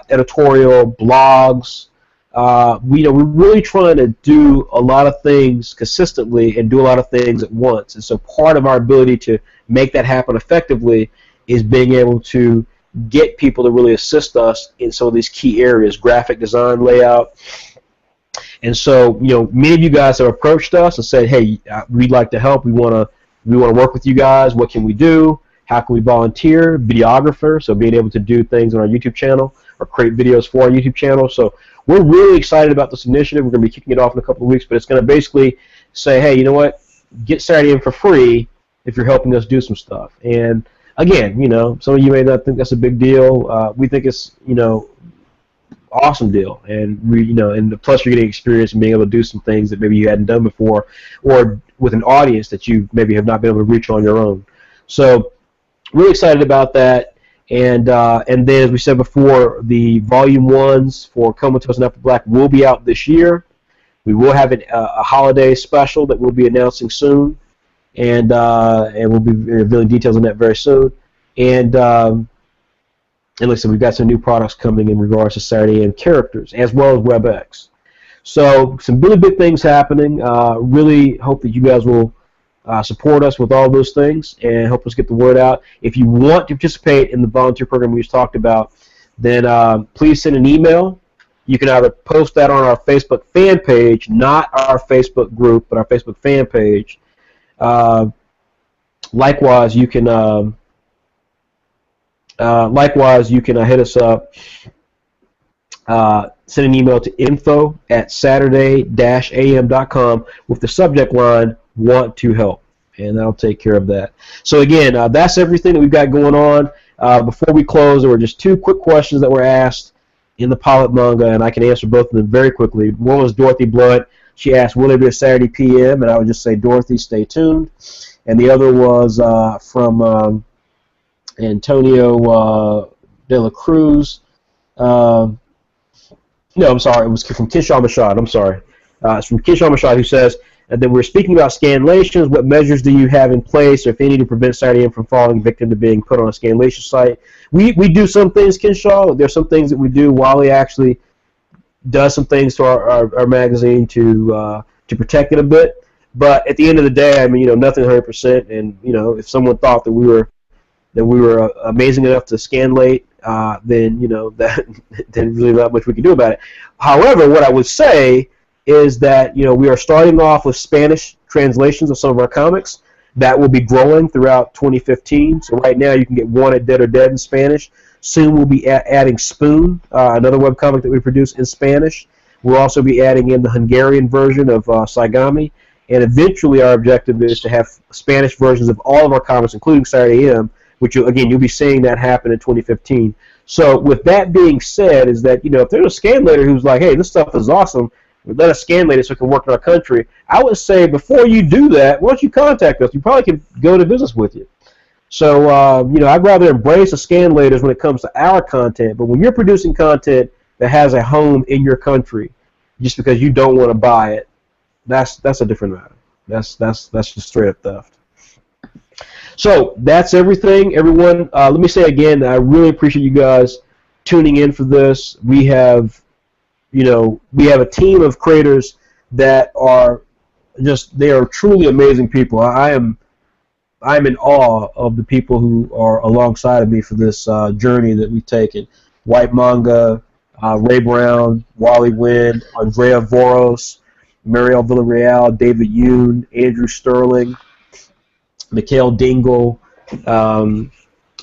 A: editorial, blogs. We're really trying to do a lot of things consistently and do a lot of things at once. And so part of our ability to make that happen effectively is being able to get people to really assist us in some of these key areas: graphic design, layout. And so, many of you guys have approached us and said, "Hey, we'd like to help. We want to work with you guys. What can we do? How can we volunteer?" Videographer, so being able to do things on our YouTube channel or create videos for our YouTube channel. So we're really excited about this initiative. We're going to be kicking it off in a couple of weeks, but it's going to basically say, "Hey, you know what? Get Saturday in for free if you're helping us do some stuff." And again, some of you may not think that's a big deal. We think it's awesome deal, and and plus you're getting experience and being able to do some things that maybe you hadn't done before, or with an audience that you maybe have not been able to reach on your own. So really excited about that. And then, as we said before, the volume 1s for Comatose and After Black will be out this year. We will have a holiday special that we'll be announcing soon, and we'll be revealing details on that very soon. And like I said, we've got some new products coming in regards to Saturday AM characters, as well as WebX. So some really big things happening. Really hope that you guys will support us with all those things and help us get the word out. If you want to participate in the volunteer program we just talked about, then please send an email. You can either post that on our Facebook fan page, not our Facebook group, but our Facebook fan page. Likewise, you can hit us up. Send an email to info@saturday-am.com with the subject line "Want to Help," and that'll take care of that. So again, that's everything that we've got going on. Before we close, there were just two quick questions that were asked in the pilot manga, and I can answer both of them very quickly. One was Dorothy Blood. She asked, "Will there be a Saturday PM?" And I would just say, "Dorothy, stay tuned." And the other was from Antonio De La Cruz. No, I'm sorry. It was from Kishal Mashad. I'm sorry. It's from Kishal Mashad, who says, and then we're speaking about scanlations. What measures do you have in place, or if any, to prevent Saturday AM from falling victim to being put on a scanlation site? We do some things, Kishal. There's some things that we do. Wally actually does some things to our magazine to protect it a bit. But at the end of the day, I mean, nothing 100%. And if someone thought that we were amazing enough to scanlate, then then really not much we can do about it. However, what I would say is that we are starting off with Spanish translations of some of our comics that will be growing throughout 2015. So right now you can get Wanted, Dead or Dead in Spanish. Soon we'll be adding Spoon, another webcomic that we produce in Spanish. We'll also be adding in the Hungarian version of Saigami. And eventually our objective is to have Spanish versions of all of our comics, including Saturday AM, which you'll be seeing that happen in 2015. So with that being said, is that if there's a scanlator who's like, hey, this stuff is awesome, let us scanlate it so it can work in our country, I would say before you do that, once you contact us, we probably can go into business with you. So I'd rather embrace the scanlators when it comes to our content, but when you're producing content that has a home in your country, just because you don't want to buy it, that's a different matter. That's just straight up theft. So that's everything, everyone. Let me say again, I really appreciate you guys tuning in for this. We have a team of creators that are they are truly amazing people. I'm in awe of the people who are alongside of me for this journey that we've taken. White Manga, Ray Brown, Wally Wynn, Andrea Voros, Mariel Villarreal, David Yoon, Andrew Sterling, Mikhail Dingle,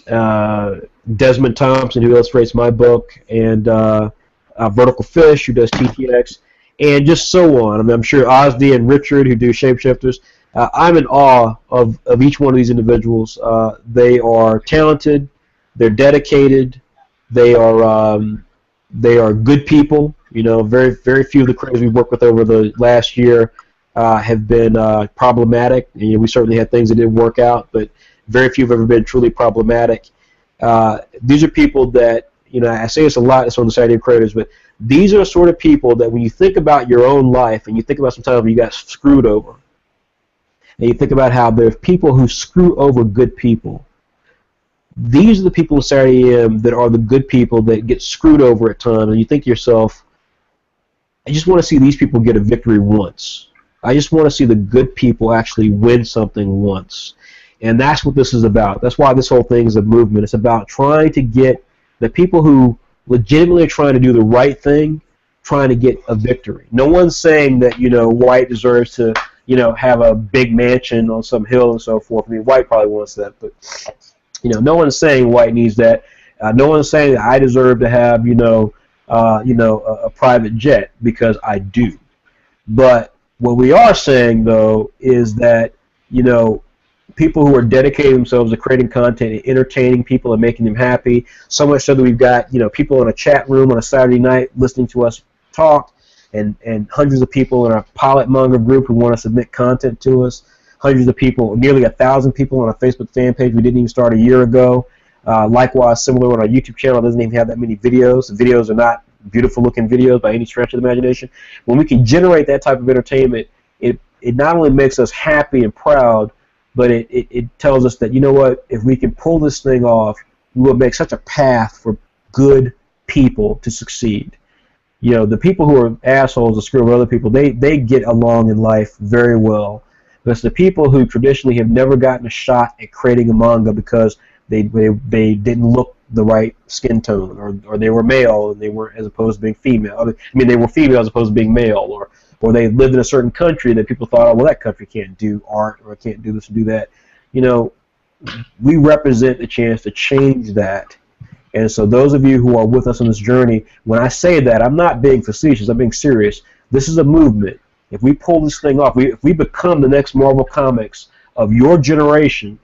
A: Desmond Thompson, who illustrates my book, and Vertical Fish, who does TTX, and just so on. I mean, I'm sure Ozzy and Richard, who do Shapeshifters. I'm in awe of each one of these individuals. They are talented, they're dedicated, they are good people. Very, very few of the creators we've worked with over the last year have been problematic. We certainly had things that didn't work out, but very few have ever been truly problematic. These are people that, I say this a lot, it's on the Saturday creators, but these are the sort of people that when you think about your own life and you think about some time when you got screwed over, and you think about how there's people who screw over good people, these are the people in Saturday AM that are the good people that get screwed over at times, and you think to yourself, I just want to see these people get a victory once. I just want to see the good people actually win something once. And that's what this is about. That's why this whole thing is a movement. It's about trying to get the people who legitimately are trying to do the right thing, trying to get a victory. No one's saying that, White deserves to, have a big mansion on some hill and so forth. I mean, White probably wants that, but, no one's saying White needs that. No one's saying that I deserve to have, a private jet, because I do. But what we are saying, though, is that, people who are dedicating themselves to creating content and entertaining people and making them happy, so much so that we've got, people in a chat room on a Saturday night listening to us talk, and hundreds of people in our pilot manga group who want to submit content to us, hundreds of people, nearly 1,000 people on a Facebook fan page we didn't even start a year ago. Likewise, similar on our YouTube channel, doesn't even have that many videos. The videos are not beautiful-looking videos by any stretch of the imagination. When we can generate that type of entertainment, it not only makes us happy and proud, but it tells us that, what, if we can pull this thing off, we will make such a path for good people to succeed. You know, the people who are assholes and screw over other people, they get along in life very well. But it's the people who traditionally have never gotten a shot at creating a manga because they didn't look the right skin tone, or they were male and they weren't, as opposed to being female. I mean, they were female as opposed to being male, or they lived in a certain country that people thought, oh, well, that country can't do art, or can't do this or do that. You know, we represent the chance to change that. And so those of you who are with us on this journey, when I say that, I'm not being facetious, I'm being serious. This is a movement. If we pull this thing off, if we become the next Marvel Comics of your generation,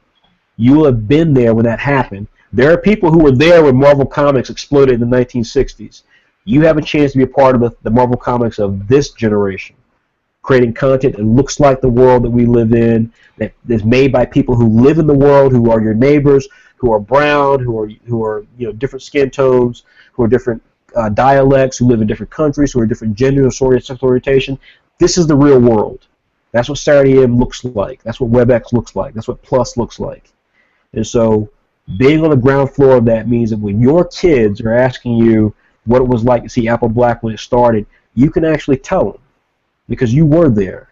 A: you will have been there when that happened. There are people who were there when Marvel Comics exploded in the 1960s. You have a chance to be a part of the Marvel Comics of this generation, creating content that looks like the world that we live in, that is made by people who live in the world, who are your neighbors, who are brown, who are different skin tones, who are different dialects, who live in different countries, who are different gender or sexual orientation. This is the real world. That's what Saturday AM looks like. That's what WebX looks like. That's what Plus looks like. And so being on the ground floor of that means that when your kids are asking you what it was like to see Apple Black when it started, you can actually tell them because you were there.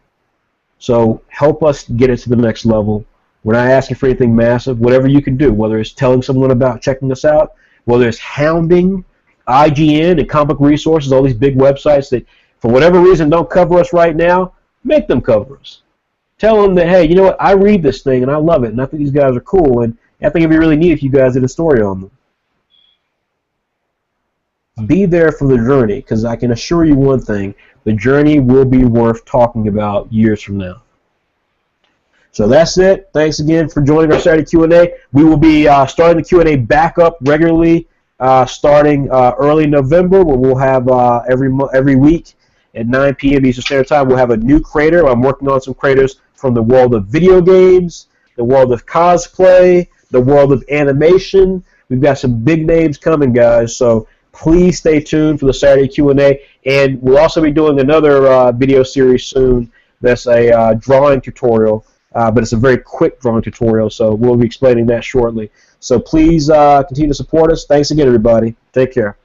A: So help us get it to the next level. We're not asking for anything massive. Whatever you can do, whether it's telling someone about checking us out, whether it's hounding IGN and Comic Resources, all these big websites that, for whatever reason, don't cover us right now, make them cover us. Tell them that, hey, you know what, I read this thing and I love it, and I think these guys are cool, and I think it'd be really neat if you guys did a story on them. Be there for the journey, because I can assure you one thing, the journey will be worth talking about years from now. So that's it. Thanks again for joining our Saturday Q&A. We will be starting the Q&A back up regularly starting early November, where we'll have every week at 9 p.m. Eastern Standard Time, we'll have a new creator. I'm working on some creators from the world of video games, the world of cosplay, the world of animation. We've got some big names coming, guys, so please stay tuned for the Saturday Q&A. And we'll also be doing another video series soon that's a drawing tutorial, but it's a very quick drawing tutorial, so we'll be explaining that shortly. So please continue to support us. Thanks again, everybody. Take care.